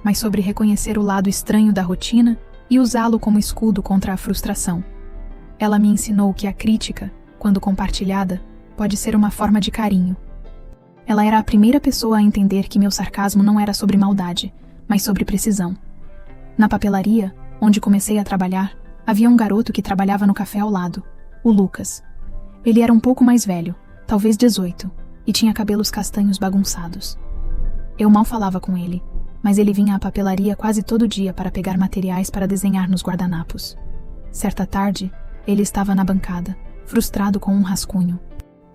mas sobre reconhecer o lado estranho da rotina e usá-lo como escudo contra a frustração. Ela me ensinou que a crítica, quando compartilhada, pode ser uma forma de carinho. Ela era a primeira pessoa a entender que meu sarcasmo não era sobre maldade, mas sobre precisão. Na papelaria, onde comecei a trabalhar, havia um garoto que trabalhava no café ao lado, o Lucas. Ele era um pouco mais velho, talvez 18, e tinha cabelos castanhos bagunçados. Eu mal falava com ele, mas ele vinha à papelaria quase todo dia para pegar materiais para desenhar nos guardanapos. Certa tarde, ele estava na bancada, frustrado com um rascunho.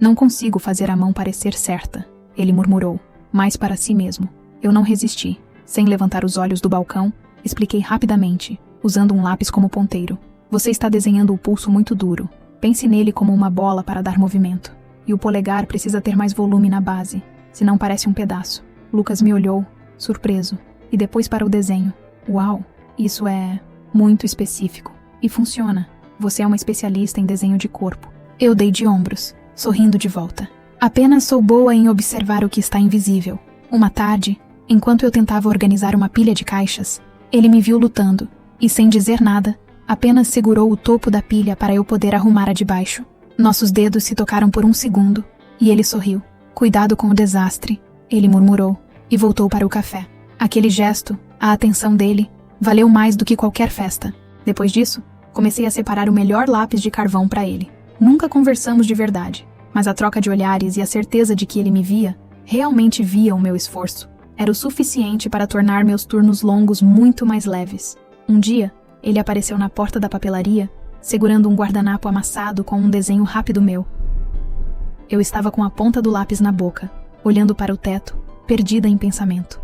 "Não consigo fazer a mão parecer certa", ele murmurou, mais para si mesmo. Eu não resisti. Sem levantar os olhos do balcão, expliquei rapidamente, usando um lápis como ponteiro: "Você está desenhando o pulso muito duro. Pense nele como uma bola para dar movimento. E o polegar precisa ter mais volume na base, senão parece um pedaço." Lucas me olhou, surpreso, e depois para o desenho. "Uau, isso é muito específico. E funciona. Você é uma especialista em desenho de corpo." Eu dei de ombros, sorrindo de volta. "Apenas sou boa em observar o que está invisível." Uma tarde, enquanto eu tentava organizar uma pilha de caixas, ele me viu lutando, e sem dizer nada, apenas segurou o topo da pilha para eu poder arrumar a de baixo. Nossos dedos se tocaram por um segundo, e ele sorriu. "Cuidado com o desastre", ele murmurou, e voltou para o café. Aquele gesto, a atenção dele, valeu mais do que qualquer festa. Depois disso, comecei a separar o melhor lápis de carvão para ele. Nunca conversamos de verdade, mas a troca de olhares e a certeza de que ele me via, realmente via o meu esforço, era o suficiente para tornar meus turnos longos muito mais leves. Um dia, ele apareceu na porta da papelaria, segurando um guardanapo amassado com um desenho rápido meu. Eu estava com a ponta do lápis na boca, olhando para o teto, perdida em pensamento.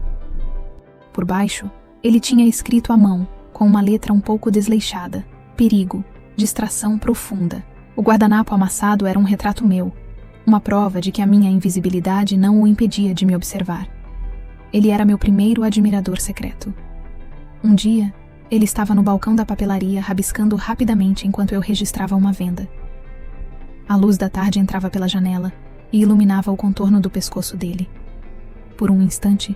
Por baixo, ele tinha escrito à mão, com uma letra um pouco desleixada: "Perigo, distração profunda." O guardanapo amassado era um retrato meu, uma prova de que a minha invisibilidade não o impedia de me observar. Ele era meu primeiro admirador secreto. Um dia, ele estava no balcão da papelaria rabiscando rapidamente enquanto eu registrava uma venda. A luz da tarde entrava pela janela e iluminava o contorno do pescoço dele. Por um instante,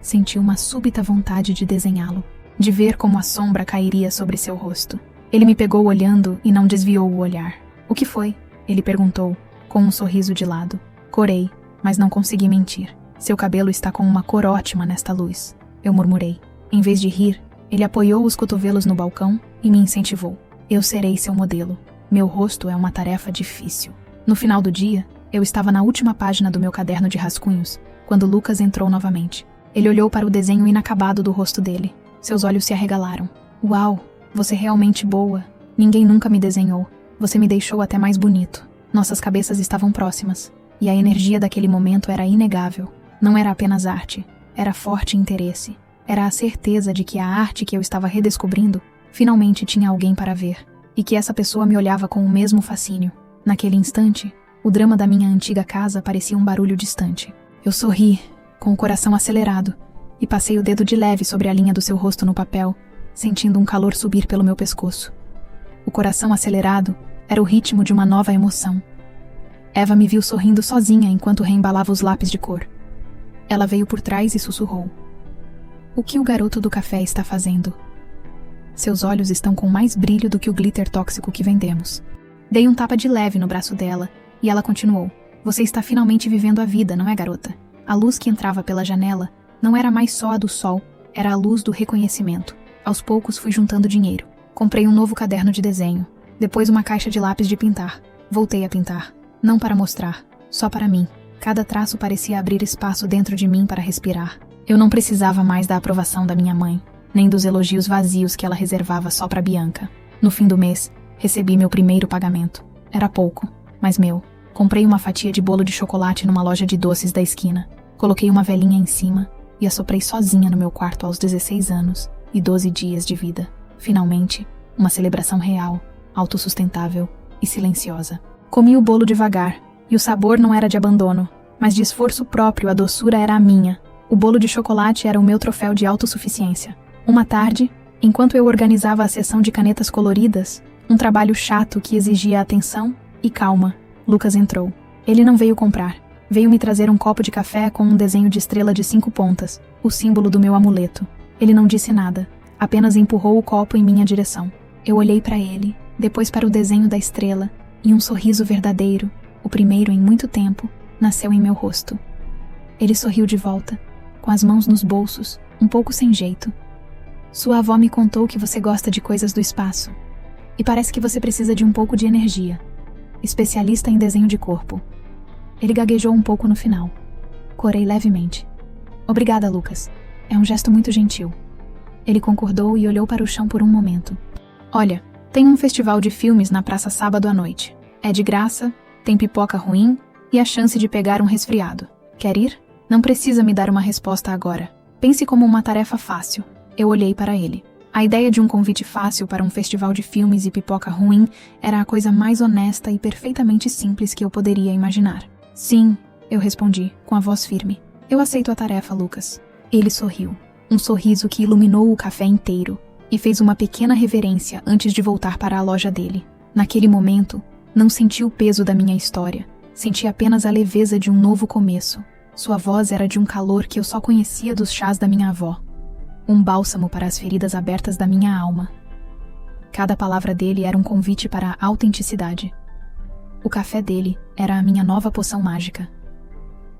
senti uma súbita vontade de desenhá-lo, de ver como a sombra cairia sobre seu rosto. Ele me pegou olhando e não desviou o olhar. "O que foi?" ele perguntou, com um sorriso de lado. Corei, mas não consegui mentir. "Seu cabelo está com uma cor ótima nesta luz", eu murmurei. Em vez de rir, ele apoiou os cotovelos no balcão e me incentivou. "Eu serei seu modelo. Meu rosto é uma tarefa difícil." No final do dia, eu estava na última página do meu caderno de rascunhos, quando Lucas entrou novamente. Ele olhou para o desenho inacabado do rosto dele. Seus olhos se arregalaram. "Uau, você é realmente boa. Ninguém nunca me desenhou. Você me deixou até mais bonito." Nossas cabeças estavam próximas, e a energia daquele momento era inegável. Não era apenas arte, era forte interesse. Era a certeza de que a arte que eu estava redescobrindo finalmente tinha alguém para ver, e que essa pessoa me olhava com o mesmo fascínio. Naquele instante, o drama da minha antiga casa parecia um barulho distante. Eu sorri, com o coração acelerado, e passei o dedo de leve sobre a linha do seu rosto no papel, sentindo um calor subir pelo meu pescoço. O coração acelerado era o ritmo de uma nova emoção. Eva me viu sorrindo sozinha enquanto reembalava os lápis de cor. Ela veio por trás e sussurrou: "O que o garoto do café está fazendo? Seus olhos estão com mais brilho do que o glitter tóxico que vendemos." Dei um tapa de leve no braço dela e ela continuou: "Você está finalmente vivendo a vida, não é, garota?" A luz que entrava pela janela não era mais só a do sol, era a luz do reconhecimento. Aos poucos fui juntando dinheiro. Comprei um novo caderno de desenho, depois uma caixa de lápis de pintar. Voltei a pintar, não para mostrar, só para mim. Cada traço parecia abrir espaço dentro de mim para respirar. Eu não precisava mais da aprovação da minha mãe, nem dos elogios vazios que ela reservava só para Bianca. No fim do mês, recebi meu primeiro pagamento. Era pouco, mas meu. Comprei uma fatia de bolo de chocolate numa loja de doces da esquina. Coloquei uma velinha em cima e assoprei sozinha no meu quarto aos 16 anos e 12 dias de vida. Finalmente, uma celebração real, autossustentável e silenciosa. Comi o bolo devagar, e o sabor não era de abandono, mas de esforço próprio. A doçura era a minha. O bolo de chocolate era o meu troféu de autossuficiência. Uma tarde, enquanto eu organizava a seção de canetas coloridas, um trabalho chato que exigia atenção e calma, Lucas entrou. Ele não veio comprar. Veio me trazer um copo de café com um desenho de estrela de 5 pontas, o símbolo do meu amuleto. Ele não disse nada, apenas empurrou o copo em minha direção. Eu olhei para ele, depois para o desenho da estrela, e um sorriso verdadeiro, o primeiro em muito tempo, nasceu em meu rosto. Ele sorriu de volta, com as mãos nos bolsos, um pouco sem jeito. "Sua avó me contou que você gosta de coisas do espaço. E parece que você precisa de um pouco de energia. Especialista em desenho de corpo." Ele gaguejou um pouco no final. Corei levemente. "Obrigada, Lucas. É um gesto muito gentil." Ele concordou e olhou para o chão por um momento. "Olha, tem um festival de filmes na praça sábado à noite. É de graça, tem pipoca ruim e a chance de pegar um resfriado. Quer ir? Não precisa me dar uma resposta agora. Pense como uma tarefa fácil." Eu olhei para ele. A ideia de um convite fácil para um festival de filmes e pipoca ruim era a coisa mais honesta e perfeitamente simples que eu poderia imaginar. "Sim", eu respondi, com a voz firme. "Eu aceito a tarefa, Lucas." Ele sorriu. Um sorriso que iluminou o café inteiro, e fez uma pequena reverência antes de voltar para a loja dele. Naquele momento, não senti o peso da minha história. Senti apenas a leveza de um novo começo. Sua voz era de um calor que eu só conhecia dos chás da minha avó. Um bálsamo para as feridas abertas da minha alma. Cada palavra dele era um convite para a autenticidade. O café dele era a minha nova poção mágica.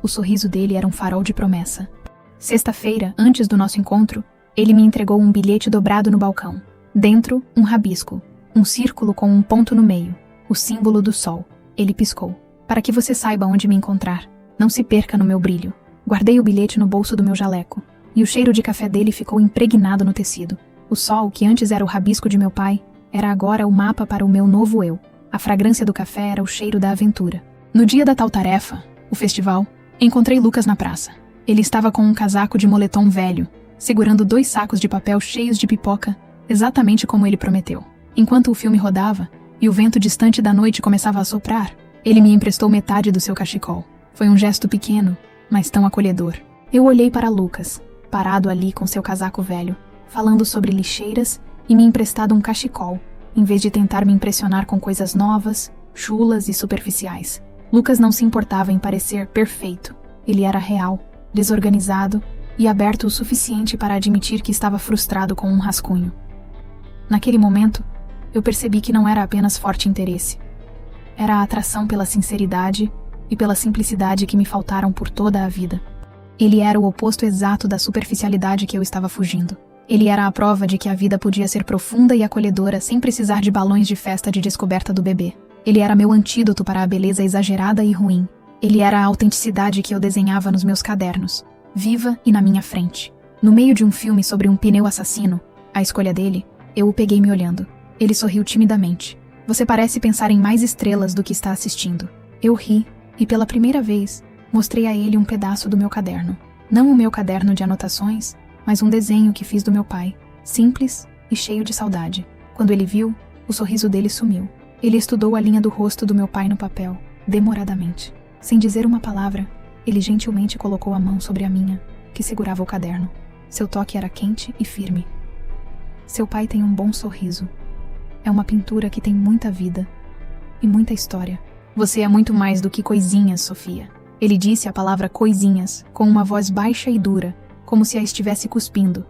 O sorriso dele era um farol de promessa. Sexta-feira, antes do nosso encontro, ele me entregou um bilhete dobrado no balcão. Dentro, um rabisco, um círculo com um ponto no meio, o símbolo do sol. Ele piscou. "Para que você saiba onde me encontrar. Não se perca no meu brilho." Guardei o bilhete no bolso do meu jaleco, e o cheiro de café dele ficou impregnado no tecido. O sol, que antes era o rabisco de meu pai, era agora o mapa para o meu novo eu. A fragrância do café era o cheiro da aventura. No dia da tal tarefa, o festival, encontrei Lucas na praça. Ele estava com um casaco de moletom velho, segurando 2 sacos de papel cheios de pipoca, exatamente como ele prometeu. Enquanto o filme rodava, e o vento distante da noite começava a soprar, ele me emprestou metade do seu cachecol. Foi um gesto pequeno, mas tão acolhedor. Eu olhei para Lucas, parado ali com seu casaco velho, falando sobre lixeiras e me emprestado um cachecol, em vez de tentar me impressionar com coisas novas, chulas e superficiais. Lucas não se importava em parecer perfeito. Ele era real, desorganizado e aberto o suficiente para admitir que estava frustrado com um rascunho. Naquele momento, eu percebi que não era apenas forte interesse. Era a atração pela sinceridade e pela simplicidade que me faltaram por toda a vida. Ele era o oposto exato da superficialidade que eu estava fugindo. Ele era a prova de que a vida podia ser profunda e acolhedora sem precisar de balões de festa de descoberta do bebê. Ele era meu antídoto para a beleza exagerada e ruim. Ele era a autenticidade que eu desenhava nos meus cadernos, viva e na minha frente. No meio de um filme sobre um pneu assassino, a escolha dele, eu o peguei me olhando. Ele sorriu timidamente. "Você parece pensar em mais estrelas do que está assistindo." Eu ri, e pela primeira vez, mostrei a ele um pedaço do meu caderno. Não o meu caderno de anotações, mas um desenho que fiz do meu pai, simples e cheio de saudade. Quando ele viu, o sorriso dele sumiu. Ele estudou a linha do rosto do meu pai no papel, demoradamente. Sem dizer uma palavra, ele gentilmente colocou a mão sobre a minha, que segurava o caderno. Seu toque era quente e firme. Seu pai tem um bom sorriso. É uma pintura que tem muita vida e muita história. Você é muito mais do que coisinhas, Sofia. Ele disse a palavra coisinhas, com uma voz baixa e dura, como se a estivesse cuspindo.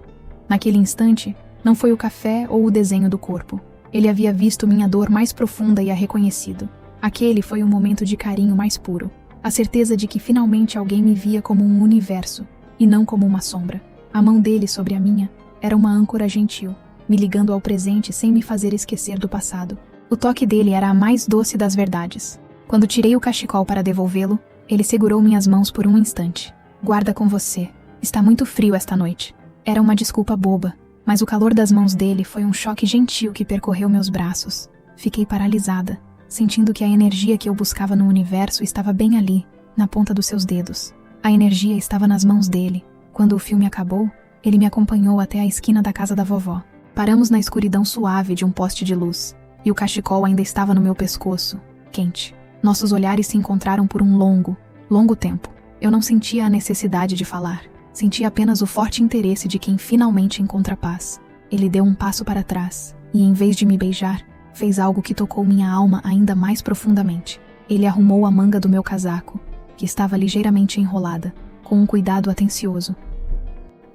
Naquele instante, não foi o café ou o desenho do corpo. Ele havia visto minha dor mais profunda e a reconhecido. Aquele foi um momento de carinho mais puro. A certeza de que finalmente alguém me via como um universo, e não como uma sombra. A mão dele sobre a minha era uma âncora gentil, me ligando ao presente sem me fazer esquecer do passado. O toque dele era a mais doce das verdades. Quando tirei o cachecol para devolvê-lo, ele segurou minhas mãos por um instante. Guarda com você. Está muito frio esta noite. Era uma desculpa boba, mas o calor das mãos dele foi um choque gentil que percorreu meus braços. Fiquei paralisada, sentindo que a energia que eu buscava no universo estava bem ali, na ponta dos seus dedos. A energia estava nas mãos dele. Quando o filme acabou, ele me acompanhou até a esquina da casa da vovó. Paramos na escuridão suave de um poste de luz, e o cachecol ainda estava no meu pescoço, quente. Nossos olhares se encontraram por um longo tempo. Eu não sentia a necessidade de falar. Sentia apenas o forte interesse de quem finalmente encontra paz. Ele deu um passo para trás, e em vez de me beijar, fez algo que tocou minha alma ainda mais profundamente. Ele arrumou a manga do meu casaco, que estava ligeiramente enrolada, com um cuidado atencioso.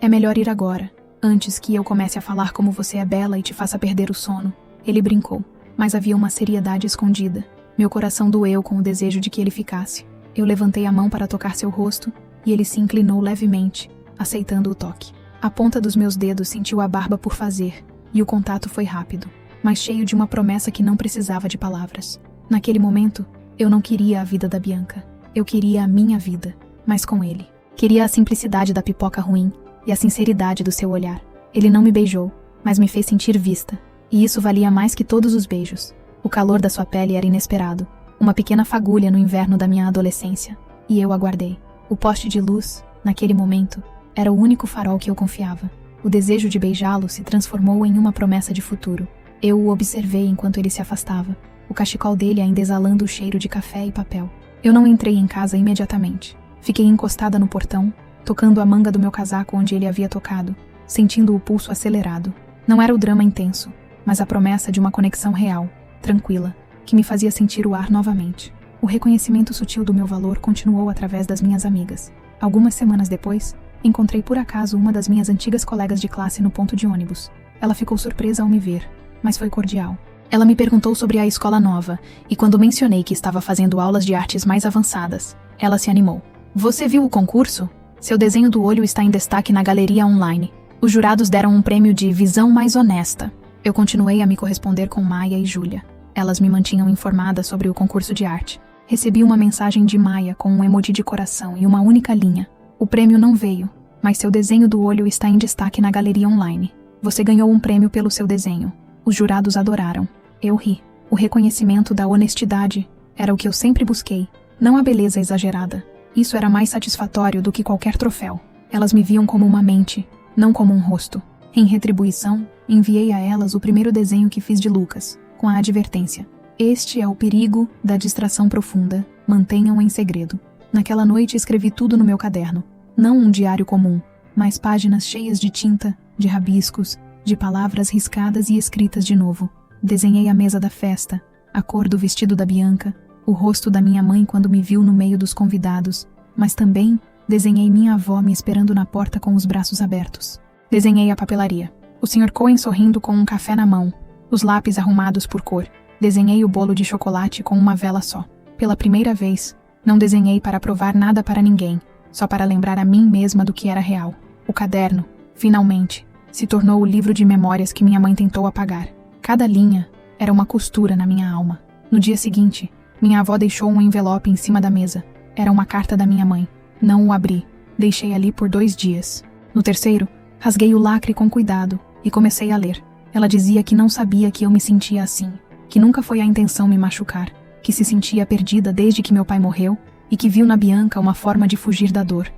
É melhor ir agora, antes que eu comece a falar como você é bela e te faça perder o sono. Ele brincou, mas havia uma seriedade escondida. Meu coração doeu com o desejo de que ele ficasse. Eu levantei a mão para tocar seu rosto, e ele se inclinou levemente, aceitando o toque. A ponta dos meus dedos sentiu a barba por fazer, e o contato foi rápido, mas cheio de uma promessa que não precisava de palavras. Naquele momento, eu não queria a vida da Bianca. Eu queria a minha vida, mas com ele. Queria a simplicidade da pipoca ruim e a sinceridade do seu olhar. Ele não me beijou, mas me fez sentir vista, e isso valia mais que todos os beijos. O calor da sua pele era inesperado, uma pequena fagulha no inverno da minha adolescência, e eu aguardei. O poste de luz, naquele momento, era o único farol que eu confiava. O desejo de beijá-lo se transformou em uma promessa de futuro. Eu o observei enquanto ele se afastava, o cachecol dele ainda exalando o cheiro de café e papel. Eu não entrei em casa imediatamente. Fiquei encostada no portão, tocando a manga do meu casaco onde ele havia tocado, sentindo o pulso acelerado. Não era o drama intenso, mas a promessa de uma conexão real, tranquila, que me fazia sentir o ar novamente. O reconhecimento sutil do meu valor continuou através das minhas amigas. Algumas semanas depois, encontrei por acaso uma das minhas antigas colegas de classe no ponto de ônibus. Ela ficou surpresa ao me ver, mas foi cordial. Ela me perguntou sobre a escola nova, e quando mencionei que estava fazendo aulas de artes mais avançadas, ela se animou. Você viu o concurso? Seu desenho do olho está em destaque na galeria online. Os jurados deram um prêmio de visão mais honesta. Eu continuei a me corresponder com Maia e Júlia. Elas me mantinham informada sobre o concurso de arte. Recebi uma mensagem de Maia com um emoji de coração e uma única linha. O prêmio não veio, mas seu desenho do olho está em destaque na galeria online. Você ganhou um prêmio pelo seu desenho. Os jurados adoraram. Eu ri. O reconhecimento da honestidade era o que eu sempre busquei, não a beleza exagerada. Isso era mais satisfatório do que qualquer troféu. Elas me viam como uma mente, não como um rosto. Em retribuição, enviei a elas o primeiro desenho que fiz de Lucas, com a advertência: este é o perigo da distração profunda, mantenham em segredo. Naquela noite escrevi tudo no meu caderno. Não um diário comum, mas páginas cheias de tinta, de rabiscos, de palavras riscadas e escritas de novo. Desenhei a mesa da festa, a cor do vestido da Bianca, o rosto da minha mãe quando me viu no meio dos convidados, mas também desenhei minha avó me esperando na porta com os braços abertos. Desenhei a papelaria, o Sr. Cohen sorrindo com um café na mão, os lápis arrumados por cor. Desenhei o bolo de chocolate com uma vela só. Pela primeira vez, não desenhei para provar nada para ninguém, só para lembrar a mim mesma do que era real. O caderno, finalmente, se tornou o livro de memórias que minha mãe tentou apagar. Cada linha era uma costura na minha alma. No dia seguinte, minha avó deixou um envelope em cima da mesa. Era uma carta da minha mãe. Não o abri. Deixei ali por 2 dias. No terceiro, rasguei o lacre com cuidado e comecei a ler. Ela dizia que não sabia que eu me sentia assim, que nunca foi a intenção me machucar, que se sentia perdida desde que meu pai morreu e que viu na Bianca uma forma de fugir da dor.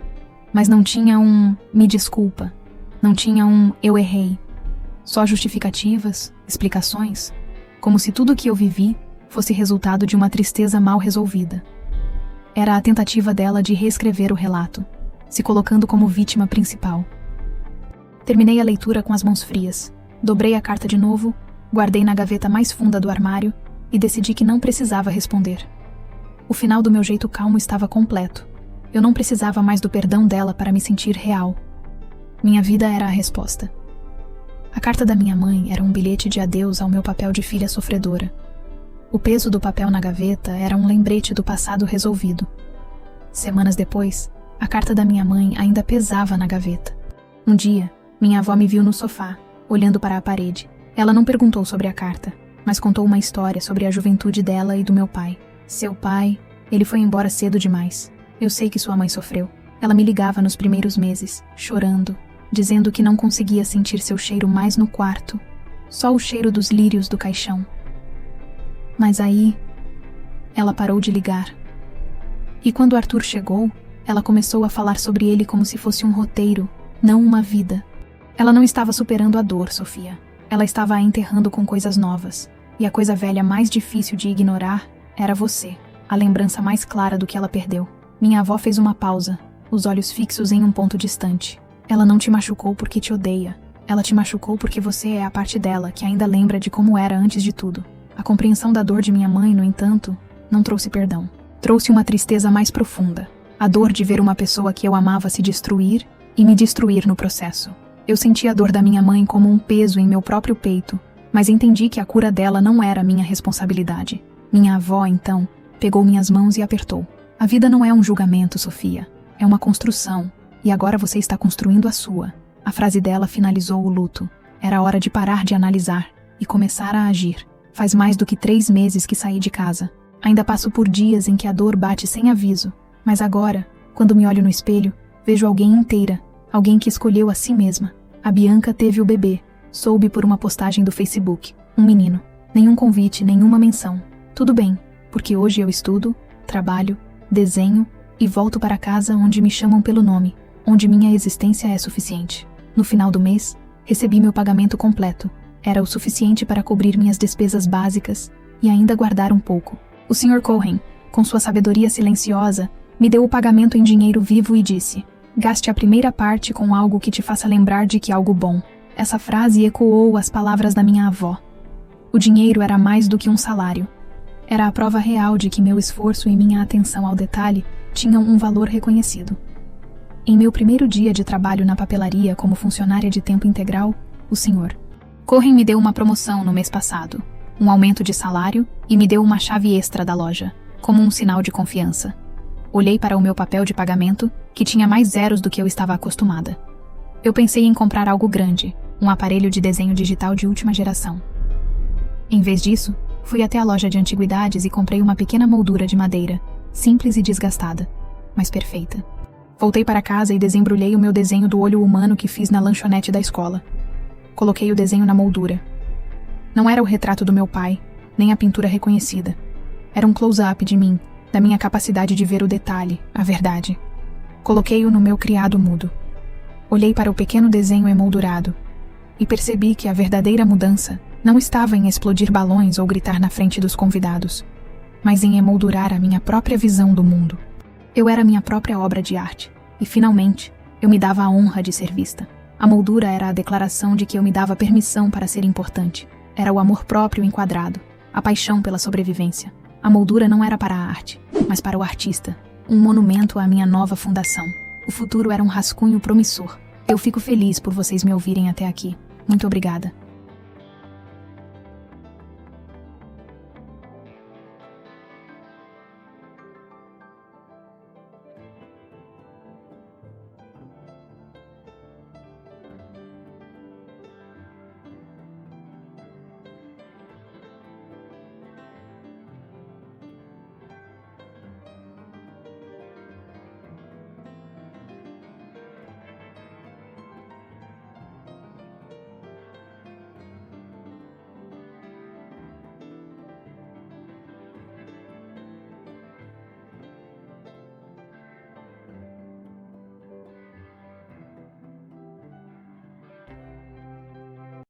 Mas não tinha um "me desculpa". Não tinha um "eu errei". Só justificativas, explicações, como se tudo o que eu vivi fosse resultado de uma tristeza mal resolvida. Era a tentativa dela de reescrever o relato, se colocando como vítima principal. Terminei a leitura com as mãos frias, dobrei a carta de novo, guardei na gaveta mais funda do armário e decidi que não precisava responder. O final do meu jeito calmo estava completo. Eu não precisava mais do perdão dela para me sentir real. Minha vida era a resposta. A carta da minha mãe era um bilhete de adeus ao meu papel de filha sofredora. O peso do papel na gaveta era um lembrete do passado resolvido. Semanas depois, a carta da minha mãe ainda pesava na gaveta. Um dia, minha avó me viu no sofá, olhando para a parede. Ela não perguntou sobre a carta, mas contou uma história sobre a juventude dela e do meu pai. Seu pai, ele foi embora cedo demais. Eu sei que sua mãe sofreu. Ela me ligava nos primeiros meses, chorando, dizendo que não conseguia sentir seu cheiro mais no quarto, só o cheiro dos lírios do caixão. Mas aí, ela parou de ligar. E quando Arthur chegou, ela começou a falar sobre ele como se fosse um roteiro, não uma vida. Ela não estava superando a dor, Sofia. Ela estava a enterrando com coisas novas. E a coisa velha mais difícil de ignorar era você, a lembrança mais clara do que ela perdeu. Minha avó fez uma pausa, os olhos fixos em um ponto distante. Ela não te machucou porque te odeia. Ela te machucou porque você é a parte dela que ainda lembra de como era antes de tudo. A compreensão da dor de minha mãe, no entanto, não trouxe perdão. Trouxe uma tristeza mais profunda. A dor de ver uma pessoa que eu amava se destruir e me destruir no processo. Eu senti a dor da minha mãe como um peso em meu próprio peito, mas entendi que a cura dela não era minha responsabilidade. Minha avó, então, pegou minhas mãos e apertou. A vida não é um julgamento, Sofia. É uma construção. E agora você está construindo a sua. A frase dela finalizou o luto. Era hora de parar de analisar e começar a agir. Faz mais do que 3 meses que saí de casa. Ainda passo por dias em que a dor bate sem aviso. Mas agora, quando me olho no espelho, vejo alguém inteira. Alguém que escolheu a si mesma. A Bianca teve o bebê. Soube por uma postagem do Facebook. Um menino. Nenhum convite, nenhuma menção. Tudo bem, porque hoje eu estudo, trabalho, desenho e volto para casa onde me chamam pelo nome, onde minha existência é suficiente. No final do mês, recebi meu pagamento completo. Era o suficiente para cobrir minhas despesas básicas e ainda guardar um pouco. O Sr. Cohen, com sua sabedoria silenciosa, me deu o pagamento em dinheiro vivo e disse: gaste a primeira parte com algo que te faça lembrar de que algo bom. Essa frase ecoou as palavras da minha avó. O dinheiro era mais do que um salário. Era a prova real de que meu esforço e minha atenção ao detalhe tinham um valor reconhecido. Em meu primeiro dia de trabalho na papelaria como funcionária de tempo integral, o Sr. Cohen me deu uma promoção no mês passado, um aumento de salário e me deu uma chave extra da loja, como um sinal de confiança. Olhei para o meu papel de pagamento, que tinha mais zeros do que eu estava acostumada. Eu pensei em comprar algo grande, um aparelho de desenho digital de última geração. Em vez disso, fui até a loja de antiguidades e comprei uma pequena moldura de madeira, simples e desgastada, mas perfeita. Voltei para casa e desembrulhei o meu desenho do olho humano que fiz na lanchonete da escola. Coloquei o desenho na moldura. Não era o retrato do meu pai, nem a pintura reconhecida. Era um close-up de mim, da minha capacidade de ver o detalhe, a verdade. Coloquei-o no meu criado mudo. Olhei para o pequeno desenho emoldurado e percebi que a verdadeira mudança não estava em explodir balões ou gritar na frente dos convidados, mas em emoldurar a minha própria visão do mundo. Eu era minha própria obra de arte, e finalmente, eu me dava a honra de ser vista. A moldura era a declaração de que eu me dava permissão para ser importante. Era o amor próprio enquadrado, a paixão pela sobrevivência. A moldura não era para a arte, mas para o artista, um monumento à minha nova fundação. O futuro era um rascunho promissor. Eu fico feliz por vocês me ouvirem até aqui. Muito obrigada.